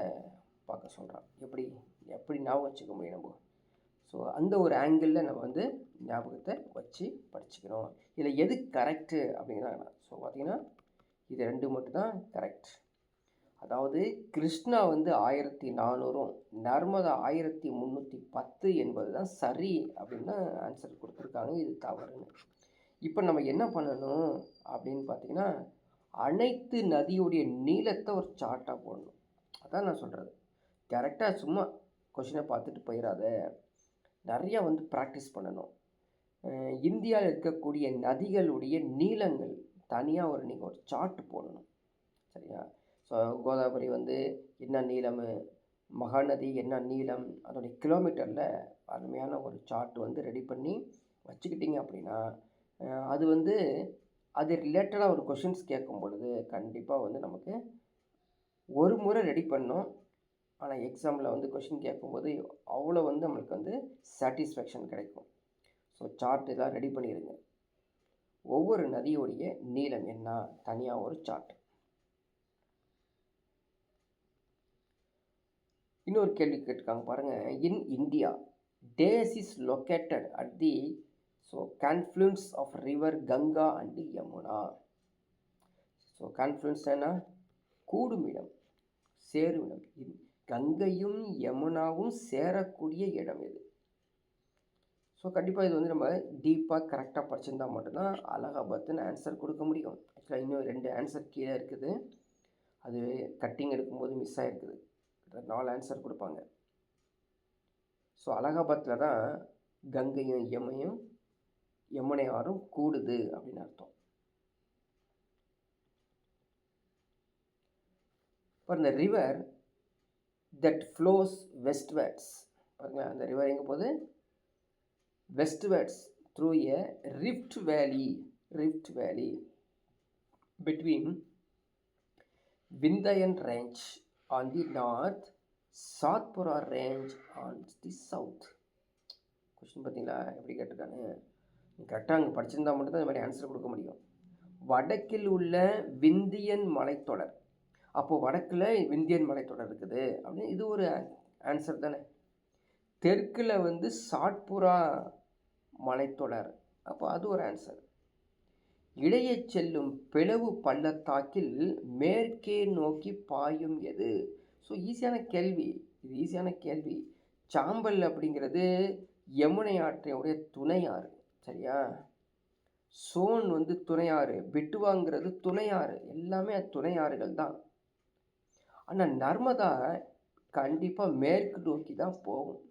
பார்க்க சொல்கிறான். எப்படி ஞாபகம் வச்சுக்க முடியும் நம்ம? ஸோ அந்த ஒரு ஆங்கிளில் நம்ம வந்து ஞாபகத்தை வச்சு படிச்சுக்கணும். இதில் எது கரெக்டு அப்படிங்கிறாங்க. ஸோ பார்த்திங்கன்னா இது 2 மட்டும்தான் கரெக்ட். அதாவது கிருஷ்ணா வந்து 1400ம் நர்மதா 1310 என்பது தான் சரி அப்படின்னு ஆன்சர் கொடுத்துருக்காங்க. இது தவறுன்னு. இப்போ நம்ம என்ன பண்ணணும் அப்படின்னு பார்த்தீங்கன்னா, அனைத்து நதியுடைய நீளத்தை ஒரு சார்ட்டாக போடணும். அதான் நான் சொல்கிறது. கரெக்டாக சும்மா கொஷினை பார்த்துட்டு போயிடாத, நிறையா வந்து ப்ராக்டிஸ் பண்ணணும். இந்தியாவில் இருக்கக்கூடிய நதிகளுடைய நீளங்கள் தனியாக நீங்கள் ஒரு சார்ட் போடணும். சரியா? ஸோ கோதாவரி வந்து என்ன நீளம், மகாநதி என்ன நீளம், அதோடைய கிலோமீட்டரில் அருமையான ஒரு சார்ட் வந்து ரெடி பண்ணி வச்சுக்கிட்டிங்க அப்படின்னா, அது வந்து அது ரிலேட்டடாக ஒரு கொஷின்ஸ் கேட்கும் பொழுது கண்டிப்பாக வந்து நமக்கு ஒரு முறை ரெடி பண்ணோம். ஆனால் எக்ஸாமில் வந்து கொஷின் கேட்கும்போது அவ்வளோ வந்து நம்மளுக்கு வந்து சாட்டிஸ்ஃபேக்ஷன் கிடைக்கும். ஸோ சார்ட் எல்லாம் ரெடி பண்ணிடுங்க. ஒவ்வொரு நதியோடைய நீளம் என்ன தனியாக ஒரு சார்ட். இன்னொரு கேள்வி கேட்டிருக்காங்க பாருங்கள். In India this is located at the confluence of river Ganga and Yamuna. So confluence என்ன? கூடுமிடம், சேருமிடம். கங்கையும் யமுனாவும் சேரக்கூடிய இடம் இது. ஸோ கண்டிப்பாக இது வந்து நம்ம டீப்பாக கரெக்டாக படிச்சிருந்தா மட்டும்தான் அலகாபாத்னு ஆன்சர் கொடுக்க முடியும். ஆக்சுவலாக இன்னும் 2 ஆன்சர் கீழே இருக்குது. அது கட்டிங் எடுக்கும்போது மிஸ் ஆகிருக்குது. 4 ஆன்சர் கொடுப்பாங்க. ஸோ அலகாபாத்தில் தான் கங்கையும் யமுனை ஆறும் கூடுது அப்படின்னு அர்த்தம். இப்போ இந்த ரிவர் தட் ஃப்ளோஸ் வெஸ்ட்வேர்ட்ஸ் பாருங்களேன். அந்த ரிவர் எங்கே போகுது? westwards through a rift valley between Vindhyan range on the north, Satpura range on the south. Question பார்த்தீங்களா எப்படி கேட்டிருக்காங்க? கரெக்டாக அங்கே படிச்சிருந்தா மட்டும்தான் இந்த மாதிரி ஆன்சர் கொடுக்க முடியும். வடக்கில் உள்ள விந்தியன் மலைத்தொடர். அப்போது வடக்கில் விந்தியன் மலைத்தொடர் இருக்குது அப்படின்னு இது ஒரு ஆன்சர் தானே. தெற்கில் வந்து சாட்புரா மலைத்தொடர், அப்போ அது ஒரு ஆன்சர். இடையே செல்லும் பிளவு பள்ளத்தாக்கில் மேற்கே நோக்கி பாயும் எது? ஸோ ஈஸியான கேள்வி, இது ஈஸியான கேள்வி. சாம்பல் அப்படிங்கிறது யமுனை ஆற்றையுடைய துணையாறு. சரியா? சோன் வந்து துணையாறு, பெட்டுவாங்கிறது துணையாறு, எல்லாமே துணையாறுகள் தான். ஆனால் நர்மதா கண்டிப்பாக மேற்கு நோக்கி தான் போகும்.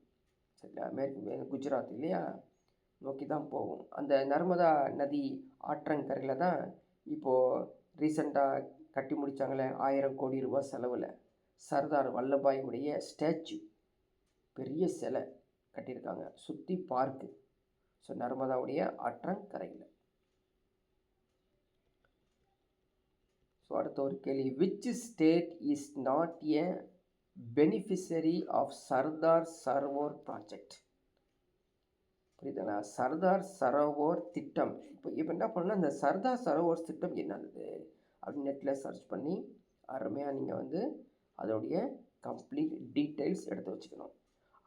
சரியா? மேற்கு குஜராத் இல்லையா, நோக்கி தான் போகும். அந்த நர்மதா நதி ஆற்றங்கரையில் தான் இப்போது ரீசெண்டாக கட்டி முடித்தாங்களே 1000 கோடி ரூபாய் செலவில் சர்தார் வல்லபாயுடைய ஸ்டாச்சு, பெரிய சிலை கட்டியிருக்காங்க, சுற்றி பார்க்கு. ஸோ நர்மதாவுடைய ஆற்றங்கரையில். ஸோ அடுத்த ஒரு கேள்வி. Which state is not a beneficiary of Sardar Sarovar project? புரியுதுங்களா? சர்தார் சரோவர் திட்டம். இப்போ என்ன பண்ணால் இந்த சர்தார் சரோவர் திட்டம் என்னது அப்படின்னு நெட்டில் சர்ச் பண்ணி அருமையாக நீங்கள் வந்து அதோடைய கம்ப்ளீட் டீட்டெயில்ஸ் எடுத்து வச்சுக்கணும்.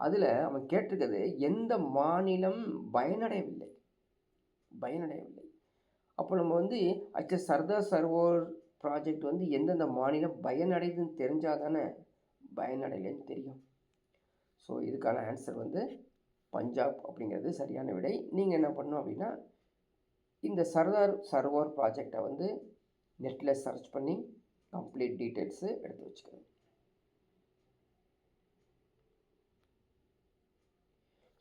அதில் அவன் கேட்டிருக்கிறது எந்த மாநிலம் பயனடையவில்லை. அப்போ நம்ம வந்து ஆக்சுவலி சர்தார் சரோவர் ப்ராஜெக்ட் வந்து எந்தெந்த மாநிலம் பயனடையுதுன்னு தெரிஞ்சால் தானே பயனடையலைன்னு தெரியும். ஸோ இதுக்கான ஆன்சர் வந்து பஞ்சாப் அப்படிங்கிறது சரியான விடை. நீங்கள் என்ன பண்ணணும் அப்படின்னா இந்த சர்தார் சரோவர் ப்ராஜெக்டை வந்து நெட்டில் சர்ச் பண்ணி கம்ப்ளீட் டீட்டெயில்ஸு எடுத்து வச்சுக்கணும்.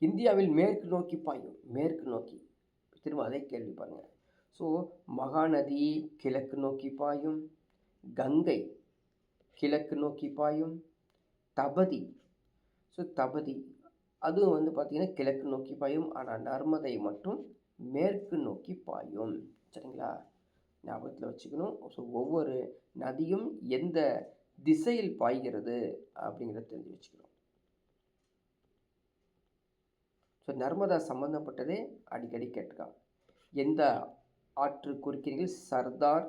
இந்தியாவில் மேற்கு நோக்கி பாயும், மேற்கு நோக்கி திரும்ப அதே கேள்வி பாருங்கள். ஸோ மகாநதி கிழக்கு நோக்கி பாயும், கங்கை கிழக்கு நோக்கி பாயும், தபதி அதுவும் வந்து பார்த்திங்கன்னா கிழக்கு நோக்கி பாயும். ஆனால் நர்மதை மட்டும் மேற்கு நோக்கி பாயும். சரிங்களா? ஞாபகத்தில் வச்சுக்கணும். ஸோ ஒவ்வொரு நதியும் எந்த திசையில் பாய்கிறது அப்படிங்கிறத தெரிஞ்சு வச்சுக்கணும். ஸோ நர்மதா சம்மந்தப்பட்டதே அடிக்கடி கேட்டிருக்காங்க. எந்த ஆற்று குறிக்கிறீர்கள்? சர்தார்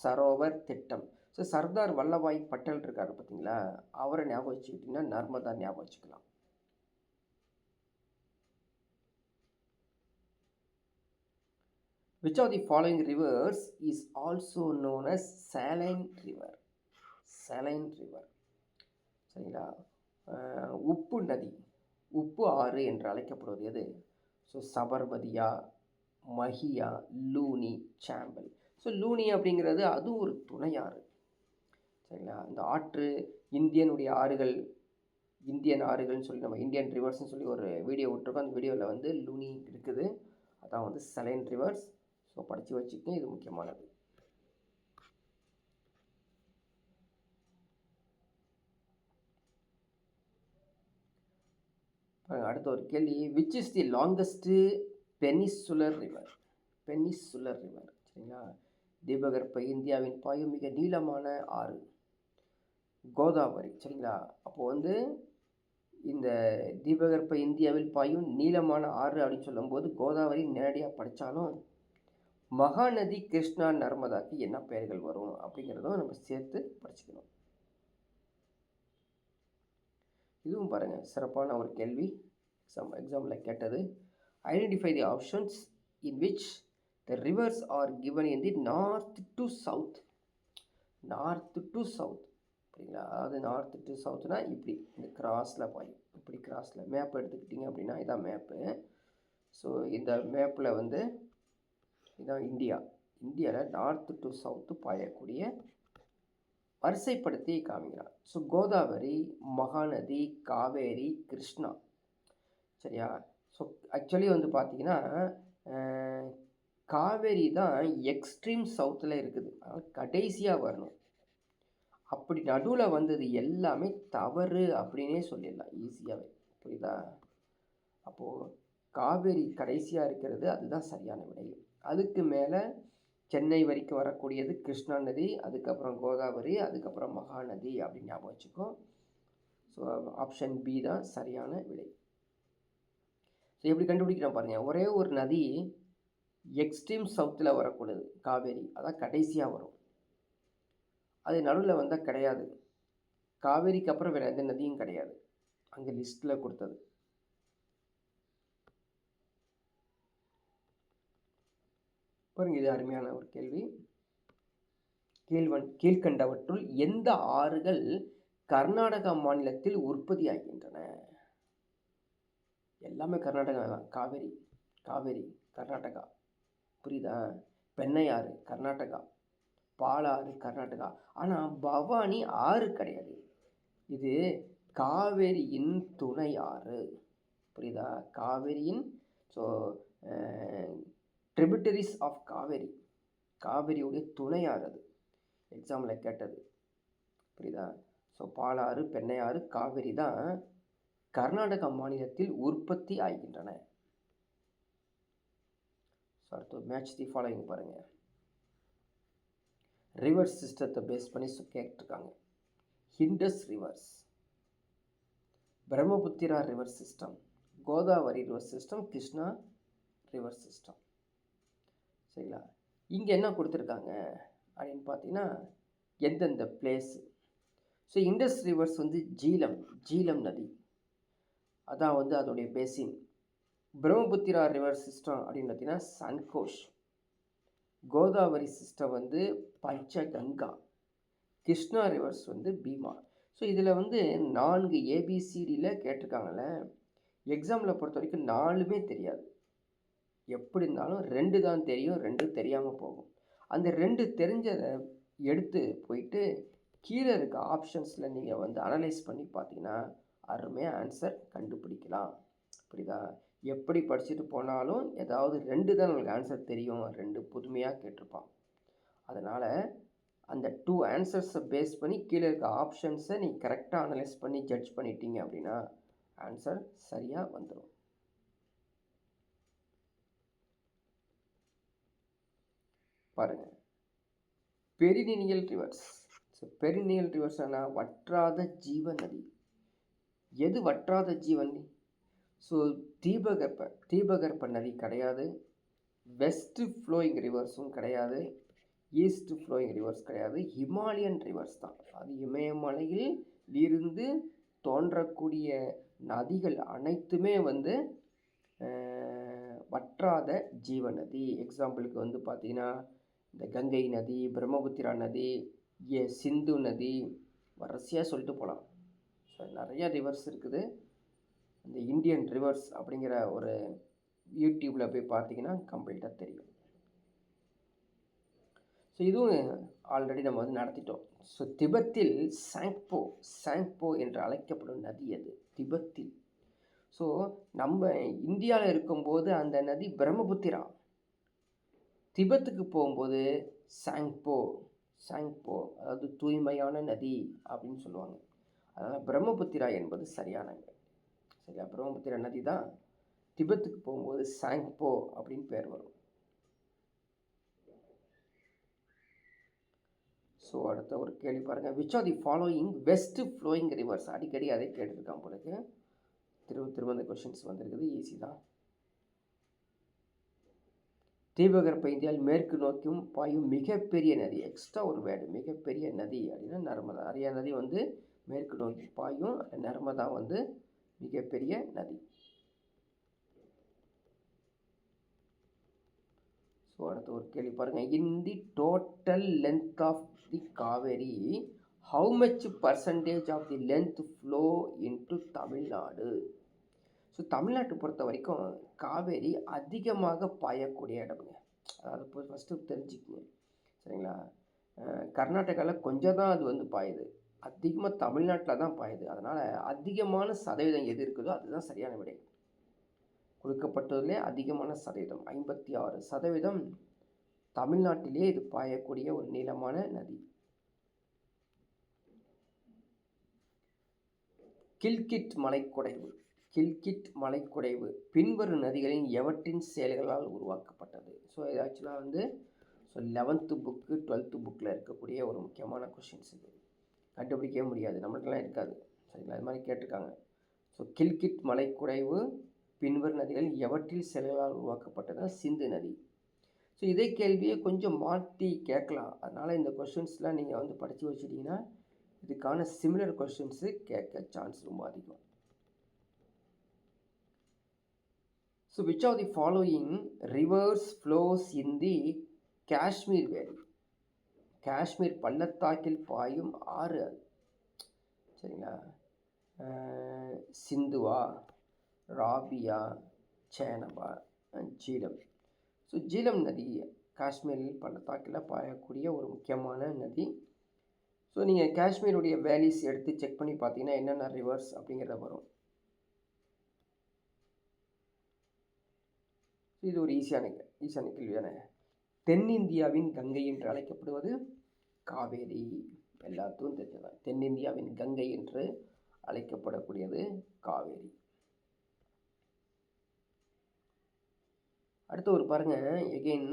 சரோவர் திட்டம். ஸோ சர்தார் வல்லபாய் பட்டேல் இருக்கார் பார்த்தீங்களா, அவரை ஞாபகம் வச்சுக்கிட்டிங்கன்னா நர்மதா ஞாபகம் வச்சுக்கலாம். Which of the following rivers is also known as saline river? Saline river. சரிங்களா? உப்பு நதி, உப்பு ஆறு என்று அழைக்கப்படுவது எது? ஸோ சபர்மதியா, மஹியா, லூனி, சாம்பல். ஸோ லூனி அப்படிங்கிறது அது ஒரு துணை ஆறு. சரிங்களா? இந்த ஆற்று இந்தியனுடைய ஆறுகள், இந்தியன் ஆறுகள்னு சொல்லி நம்ம இந்தியன் ரிவர்ஸ்னு சொல்லி ஒரு வீடியோ விட்டுருக்கோம். அந்த வீடியோவில் வந்து லூனி இருக்குது. அதான் வந்து சலைன் ரிவர்ஸ். ஸோ படித்து வச்சுக்கோங்க, இது முக்கியமானது. அடுத்த ஒரு கேள்வி, which is the longest பெனிசுலர் river? பெனிசுலர் river. சரிங்களா? தீபகற்ப இந்தியாவின் பாயும் மிக நீளமான ஆறு கோதாவரி. சரிங்களா? அப்போது வந்து இந்த தீபகற்ப இந்தியாவில் பாயும் நீளமான ஆறு அப்படின்னு சொல்லும்போது கோதாவரி நேரடியாக படித்தாலும் மகாநதி, கிருஷ்ணா, நர்மதாக்கு என்ன பெயர்கள் வரும் அப்படிங்கிறதும் நம்ம சேர்த்து படிச்சுக்கணும். இதுவும் பாருங்கள், சிறப்பான ஒரு கேள்வி. எக்ஸாம்பிள் கேட்டது. Identify the options in which the reverse R given in the north to south. North to south. சரிங்களா? அதாவது நார்த் டு சவுத்னா இப்படி இந்த கிராஸில் பாயும். இப்படி கிராஸில் மேப் எடுத்துக்கிட்டிங்க அப்படின்னா இதான் மேப்பு. ஸோ இந்த மேப்பில் வந்து இதான் இந்தியா. இந்தியாவில் நார்த்து டு சவுத்து பாயக்கூடிய வரிசைப்படுத்தி காமிக்கிறான். ஸோ கோதாவரி, மகாநதி, காவேரி, கிருஷ்ணா. சரியா? ஸோ ஆக்சுவலி வந்து பார்த்தீங்கன்னா காவேரி தான் எக்ஸ்ட்ரீம் சவுத்தில் இருக்குது, கடைசியாக வரணும். அப்படி நடுவில் வந்தது எல்லாமே தவறு அப்படின்னே சொல்லிடலாம் ஈஸியாகவே. புரியுதா? அப்போது காவேரி கடைசியாக இருக்கிறது, அதுதான் சரியான விடை. அதுக்கு மேலே சென்னை வரைக்கும் வரக்கூடியது கிருஷ்ணா நதி, அதுக்கப்புறம் கோதாவரி, அதுக்கப்புறம் மகாநதி அப்படின்னு ஞாபகம் வச்சுக்கோ. ஸோ ஆப்ஷன் பி தான் சரியான விடை. ஸோ எப்படி கண்டுபிடிக்கிறோம் பாருங்கள். ஒரே ஒரு நதி எக்ஸ்ட்ரீம் சவுத்தில் வரக்கூடியது காவேரி, அதான் கடைசியாக வரும். அது நடுவில் வந்தால் கிடையாது. காவேரிக்கு அப்புறம் வேறு எந்த நதியும் கிடையாது அங்கே லிஸ்ட்டில் கொடுத்தது. பாருங்க, இது அருமையான ஒரு கேள்வி. கீழ்கண்டவற்றுள் எந்த ஆறுகள் கர்நாடகா மாநிலத்தில் உற்பத்தி ஆகின்றன? எல்லாமே கர்நாடகா தான். காவேரி, காவேரி கர்நாடகா. புரியுதா? பெண்ணையாறு கர்நாடகா, பாலாறு கர்நாடகா. ஆனால் பவானி ஆறு கிடையாது. இது காவேரியின் துணை ஆறு. புரியுதா? காவேரியின் ஸோ ட்ரிபியூட்டரிஸ் ஆஃப் காவேரி, காவேரியுடைய துணையாறு அது. எக்ஸாம்பிள் கேட்டது. புரியுதா? ஸோ பாலாறு, பெண்ணையாறு, காவேரி தான் கர்நாடகா மாநிலத்தில் உற்பத்தி ஆகின்றன. ஸோ அடுத்து மேட்ச் தி ஃபாலோயிங் பாருங்கள். ரிவர் சிஸ்டத்தை பேஸ் பண்ணி கேட்டிருக்காங்க. Indus rivers, Brahmaputra river system, Godavari river system, Krishna river system. சரிங்களா? இங்கே என்ன கொடுத்துருக்காங்க அப்படின்னு பார்த்தீங்கன்னா எந்தெந்த பிளேஸு. ஸோ இண்டஸ் ரிவர்ஸ் வந்து ஜீலம் நதி, அதான் வந்து அதோடைய பேசின். பிரம்மபுத்திரா ரிவர் சிஸ்டம் அப்படின்னு பார்த்தீங்கன்னா சன்கோஷ். கோதாவரி சிஸ்டம் வந்து பஞ்சகங்கா. கிருஷ்ணா ரிவர்ஸ் வந்து பீமா. ஸோ இதில் வந்து 4 ஏபிசிடியில் கேட்டிருக்காங்கல்ல. எக்ஸாமில் பொறுத்த வரைக்கும் 4மே தெரியாது. எப்படி இருந்தாலும் 2 தான் தெரியும், 2 தெரியாமல் போகும். அந்த 2 தெரிஞ்சதை எடுத்து போயிட்டு கீழே இருக்க ஆப்ஷன்ஸில் நீங்கள் வந்து அனலைஸ் பண்ணி பார்த்தீங்கன்னா அருமையாக ஆன்சர் கண்டுபிடிக்கலாம். புரியுதா? எப்படி படிச்சுட்டு போனாலும் ஏதாவது 2 தான் உங்களுக்கு ஆன்சர் தெரியும், 2 புதுமையாக கேட்டிருப்பான். அதனால் அந்த 2 ஆன்சர்ஸை பேஸ் பண்ணி கீழே இருக்க ஆப்ஷன்ஸை நீங்கள் கரெக்டாக அனலைஸ் பண்ணி ஜட்ஜ் பண்ணிட்டீங்க அப்படின்னா ஆன்சர் சரியாக வந்துடும். பாருங்கள், பெரினியல் ரிவர்ஸ். ஸோ பெரினியல் ரிவர்ஸ்னா வற்றாத ஜீவ நதி. எது வற்றாத ஜீவன்? ஸோ தீபகற்ப நதி கிடையாது, வெஸ்ட் ஃப்ளோயிங் ரிவர்ஸும் கிடையாது, ஈஸ்ட் ஃப்ளோயிங் ரிவர்ஸ் கிடையாது, ஹிமாலயன் ரிவர்ஸ் தான். அது இமயமலையில் இருந்து தோன்றக்கூடிய நதிகள் அனைத்துமே வந்து வற்றாத ஜீவ நதி. எக்ஸாம்பிளுக்கு வந்து பார்த்திங்கன்னா இந்த கங்கை நதி, பிரம்மபுத்திரா நதி, சிந்து நதி, வரிசையாக சொல்லிட்டு போகலாம். ஸோ நிறைய ரிவர்ஸ் இருக்குது. இந்த இந்தியன் ரிவர்ஸ் அப்படிங்கிற ஒரு யூடியூப்பில் போய் பார்த்தீங்கன்னா கம்ப்ளீட்டாக தெரியும். ஸோ இதுவும் ஆல்ரெடி நம்ம வந்து நடத்திட்டோம். ஸோ திபெத்தில் சாங்போ என்று அழைக்கப்படும் நதி அது திபெத்தில். ஸோ நம்ம இந்தியாவில் இருக்கும்போது அந்த நதி பிரம்மபுத்திரா, திபெத்துக்கு போகும்போது சாங்போ, அதாவது தூய்மையான நதி அப்படின்னு சொல்லுவாங்க. அதனால் பிரம்மபுத்திரா என்பது சரியா, பிரம்மபுத்திரா நதி தான் திபெத்துக்கு போகும்போது சாங்போ அப்படின்னு பேர் வரும். ஸோ அடுத்த ஒரு கேள்வி பாருங்கள். Which are the following west flowing reverse? அடிக்கடி அதை கேட்டுருக்கான் போலக்கு. திரும்ப இந்த கொஷின்ஸ் வந்திருக்குது, ஈஸி தான். தீபகற்ப இந்தியாவில் மேற்கு நோக்கியும் பாயும் மிகப்பெரிய நதி, எக்ஸ்ட்ரா ஒரு வேர்டு, மிகப்பெரிய நதி அப்படின்னா நர்மதா. நிறைய நதி வந்து மேற்கு நோக்கி பாயும், நர்மதா வந்து மிகப்பெரிய நதி. ஸோ அடுத்த ஒரு கேள்வி பாருங்கள். In the total length of the Kaveri how much percentage of the length flow into Tamil Nadu? So தமிழ்நாட்டை பொறுத்த வரைக்கும் காவேரி அதிகமாக பாயக்கூடிய இடமுங்க. அதாவது ஃபஸ்ட்டு தெரிஞ்சுக்கங்க, சரிங்களா? கர்நாடகாவில் கொஞ்சம் தான் அது வந்து பாயுது, அதிகமாக தமிழ்நாட்டில் தான் பாயுது. அதனால் அதிகமான சதவீதம் எது இருக்குதோ அதுதான் சரியான விடை. கொடுக்கப்பட்டதிலே அதிகமான சதவீதம் 56% தமிழ்நாட்டிலே இது பாயக்கூடிய ஒரு நீளமான நதி. கில்கிட் மலைக்குடைவு பின்வரும் நதிகளின் எவற்றின் செயல்களால் உருவாக்கப்பட்டது? ஸோ இது ஆக்சுவலாக வந்து 11th புக்கு 12th புக்கில் இருக்கக்கூடிய ஒரு முக்கியமான கொஷின்ஸ். இது கண்டுபிடிக்கவே முடியாது, நம்மள்ட்டலாம் இருக்காது, சரிங்களா? அது மாதிரி கேட்டிருக்காங்க. ஸோ கில்கிட் மலைக்குடைவு பின்வரும் நதிகள் எவற்றில் செயல்களால் உருவாக்கப்பட்டதுன்னா சிந்து நதி. ஸோ இதே கேள்வியை கொஞ்சம் மாற்றி கேட்கலாம். அதனால் இந்த கொஷின்ஸ்லாம் நீங்கள் வந்து படித்து வச்சுட்டிங்கன்னா இதுக்கான சிமிலர் கொஷின்ஸு கேட்க சான்ஸ் ரொம்ப அதிகம். So which of the following rivers flows in the Kashmir valley? Kashmir பள்ளத்தாக்கில் பாயும் ஆறு அது, சரிங்களா? சிந்துவா, ராபியா, சேனபா, ஜீலம். ஸோ ஜீலம் நதி காஷ்மீரில் பள்ளத்தாக்கில் பாயக்கூடிய ஒரு முக்கியமான நதி. ஸோ நீங்கள் காஷ்மீருடைய வேலிஸ் எடுத்து செக் பண்ணி பார்த்தீங்கன்னா என்னென்ன ரிவர்ஸ் அப்படிங்கிறத வரும். இது ஒரு ஈஸியான கேள்வியான. தென்னிந்தியாவின் கங்கை என்று அழைக்கப்படுவது காவேரி, எல்லாத்துக்கும் தெரிஞ்சதான். தென்னிந்தியாவின் கங்கை என்று அழைக்கப்படக்கூடியது காவேரி. அடுத்து ஒரு பாருங்க, எகெயின்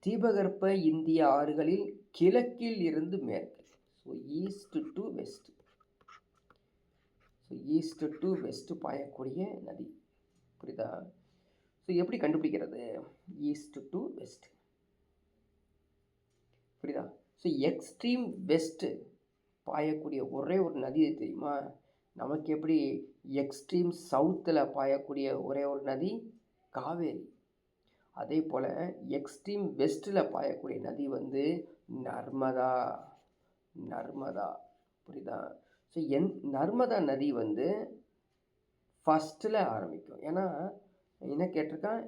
தீபகற்ப இந்திய ஆறுகளில் கிழக்கில் இருந்து மேற்கு, ஸோ ஈஸ்ட் டு வெஸ்ட், பாயக்கூடிய நதி, புரியுதா? ஸோ எப்படி கண்டுபிடிக்கிறது ஈஸ்ட் டு வெஸ்ட், புரியுதா? ஸோ எக்ஸ்ட்ரீம் வெஸ்ட்டு பாயக்கூடிய ஒரே ஒரு நதி தெரியுமா? நமக்கு எப்படி எக்ஸ்ட்ரீம் சவுத்தில் பாயக்கூடிய ஒரே ஒரு நதி காவேரி. அதே போல் எக்ஸ்ட்ரீம் வெஸ்ட்டில் பாயக்கூடிய நதி வந்து நர்மதா, புரியுதா? ஸோ நர்மதா நதி வந்து ஃபஸ்ட்டில் ஆரம்பிக்கும். ஏன்னா என்ன கேட்டிருக்கான்,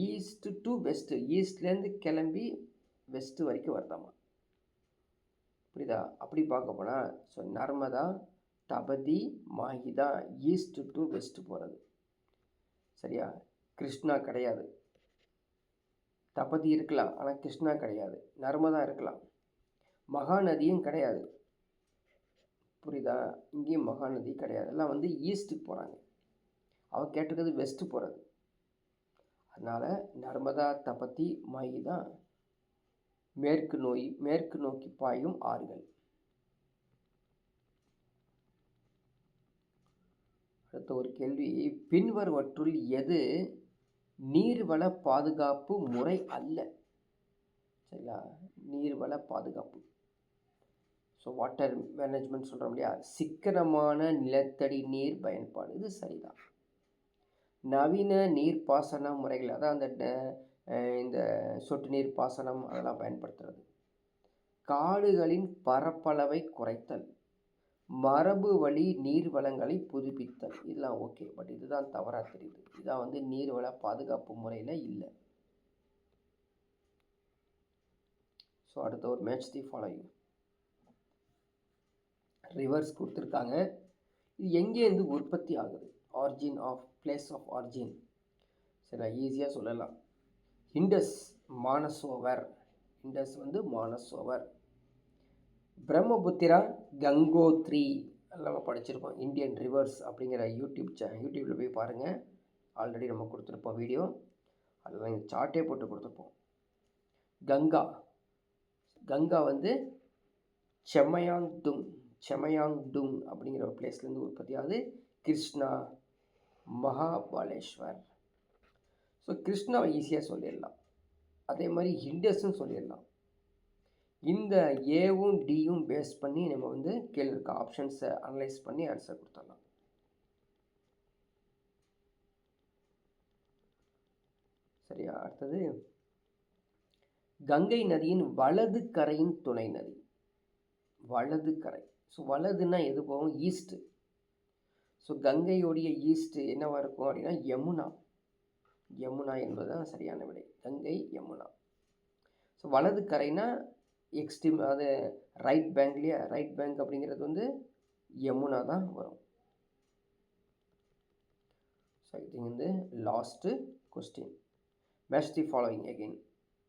ஈஸ்ட் டு வெஸ்ட்டு, ஈஸ்ட்லேருந்து கிளம்பி வெஸ்ட்டு வரைக்கும் வருதாமா, புரியுதா? அப்படி பார்க்க போனால் ஸோ நர்மதா, தபதி, மாஹி தான் ஈஸ்ட் டு வெஸ்ட்டு போகிறது, சரியா? கிருஷ்ணா கிடையாது. தபதி இருக்கலாம் ஆனால் கிருஷ்ணா கிடையாது. நர்மதா இருக்கலாம், மகாநதியும் கிடையாது, புரியுதா? இங்கேயும் மகாநதி கிடையாது. எல்லாம் வந்து ஈஸ்ட்டுக்கு போகிறாங்க. அவன் கேட்டிருக்கிறது வெஸ்ட்டு போகிறது. அதனால் நர்மதா, தபதி, மாஹி தான் மேற்கு நோக்கி பாயும் ஆறுகள். அடுத்த ஒரு கேள்வி, பின்வருவற்றுள் எது நீர்வள பாதுகாப்பு முறை அல்ல? சரிங்களா? நீர்வள பாதுகாப்பு, ஸோ வாட்டர் மேனேஜ்மெண்ட் சொல்கிறோம் இல்லையா, சிக்கனமான நிலத்தடி நீர் பயன்பாடு, இது சரிதான். நவீன நீர்ப்பாசன முறைகள், அதான் அந்த இந்த சொட்டு நீர் பாசனம் அதெல்லாம் பயன்படுத்துறது. காடுகளின் பரப்பளவை குறைத்தல், மரபு வழி நீர்வளங்களை புதுப்பித்தல். இதெல்லாம் ஓகே, பட் இதுதான் தவறாக தெரியுது. இதான் வந்து நீர்வள பாதுகாப்பு முறையில் இல்லை. ஸோ அடுத்த ஒரு மேட்ச் தி ஃபாலோயிங். ரிவர்ஸ் கொடுத்துருக்காங்க. இது எங்கேருந்து உற்பத்தி ஆகுது? Origin of place of origin. சரி, ஈஸியாக சொல்லலாம். இண்டஸ், மானசோவர். இண்டஸ் வந்து மானசோவர். பிரம்மபுத்திரா, கங்கோத்ரி எல்லாம் படிச்சிருக்கோம். இந்தியன் ரிவர்ஸ் அப்படிங்கிற யூடியூப்பில் போய் பாருங்கள். ஆல்ரெடி நம்ம கொடுத்துருப்போம் வீடியோ. அதில் இங்கே சார்ட்டே போட்டு கொடுத்துருப்போம். கங்கா, கங்கா வந்து செமயாங்டுங் அப்படிங்கிற ஒரு பிளேஸ்லேருந்து உற்பத்தி ஆகுது. கிருஷ்ணா, மகாபாலேஸ்வர். ஸோ கிருஷ்ணாவை ஈஸியாக சொல்லிடலாம். அதே மாதிரி இண்டஸ்ன்னு சொல்லிடலாம். இந்த ஏவும் டியும் பேஸ் பண்ணி நம்ம வந்து கீழே இருக்க ஆப்ஷன்ஸை அனலைஸ் பண்ணி ஆன்சர் கொடுத்துடலாம். சரியா? அடுத்தது, கங்கை நதியின் வலது கரையின் துணை நதி. வலது கரை. ஸோ வலதுன்னா எது போகும்? ஈஸ்ட்டு. ஸோ கங்கையோடைய ஈஸ்ட்டு என்னவாக இருக்கும் அப்படின்னா யமுனா. யமுனா என்பது தான் சரியான விடை. கங்கை, யமுனா. ஸோ வலது கரைனா எக்ஸ்ட்ரீம், அது ரைட் பேங்க்லேயே, ரைட் பேங்க் அப்படிங்கிறது வந்து யமுனா தான் வரும். ஸோ இது வந்து last question. Match the following again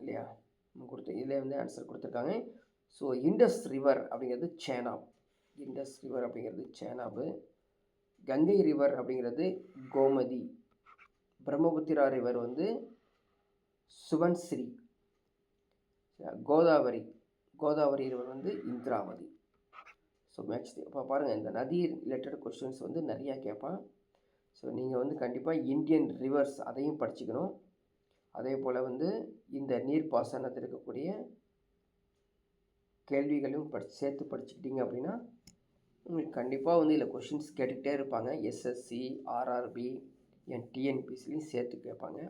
இல்லையா? இதில் வந்து ஆன்சர் கொடுத்துருக்காங்க. ஸோ இண்டஸ் ரிவர் அப்படிங்கிறது சேனாப். இண்டஸ் ரிவர் அப்படிங்கிறது சேனாபு. கங்கை ரிவர் அப்படிங்கிறது கோமதி. பிரம்மபுத்திரா ரிவர் வந்து சுவன்ஸ்ரீ. கோதாவரி ரிவர் வந்து இந்திராவதி. ஸோ மேட்ச் இப்போ பாருங்கள், இந்த நதி ரிலேட்டட் கொஸ்டின்ஸ் வந்து நிறையா கேட்பான். ஸோ நீங்கள் வந்து கண்டிப்பாக இந்தியன் ரிவர்ஸ் அதையும் படிச்சுக்கணும். அதே போல் வந்து இந்த நீர்ப்பாசனத்தில் இருக்கக்கூடிய கேள்விகளையும் சேர்த்து படிச்சுக்கிட்டீங்க அப்படின்னா உங்களுக்கு கண்டிப்பாக வந்து இதில் கொஷின்ஸ் கேட்டுக்கிட்டே இருப்பாங்க. எஸ்எஸ்சி, ஆர்ஆர்பி, டிஎன்பிசிலையும் சேர்த்து கேட்பாங்க.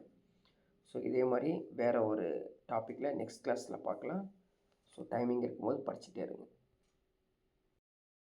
ஸோ இதே மாதிரி வேறு ஒரு டாப்பிக்கில் நெக்ஸ்ட் கிளாஸில் பார்க்கலாம். ஸோ டைமிங் இருக்கும்போது படிச்சுட்டே இருங்க.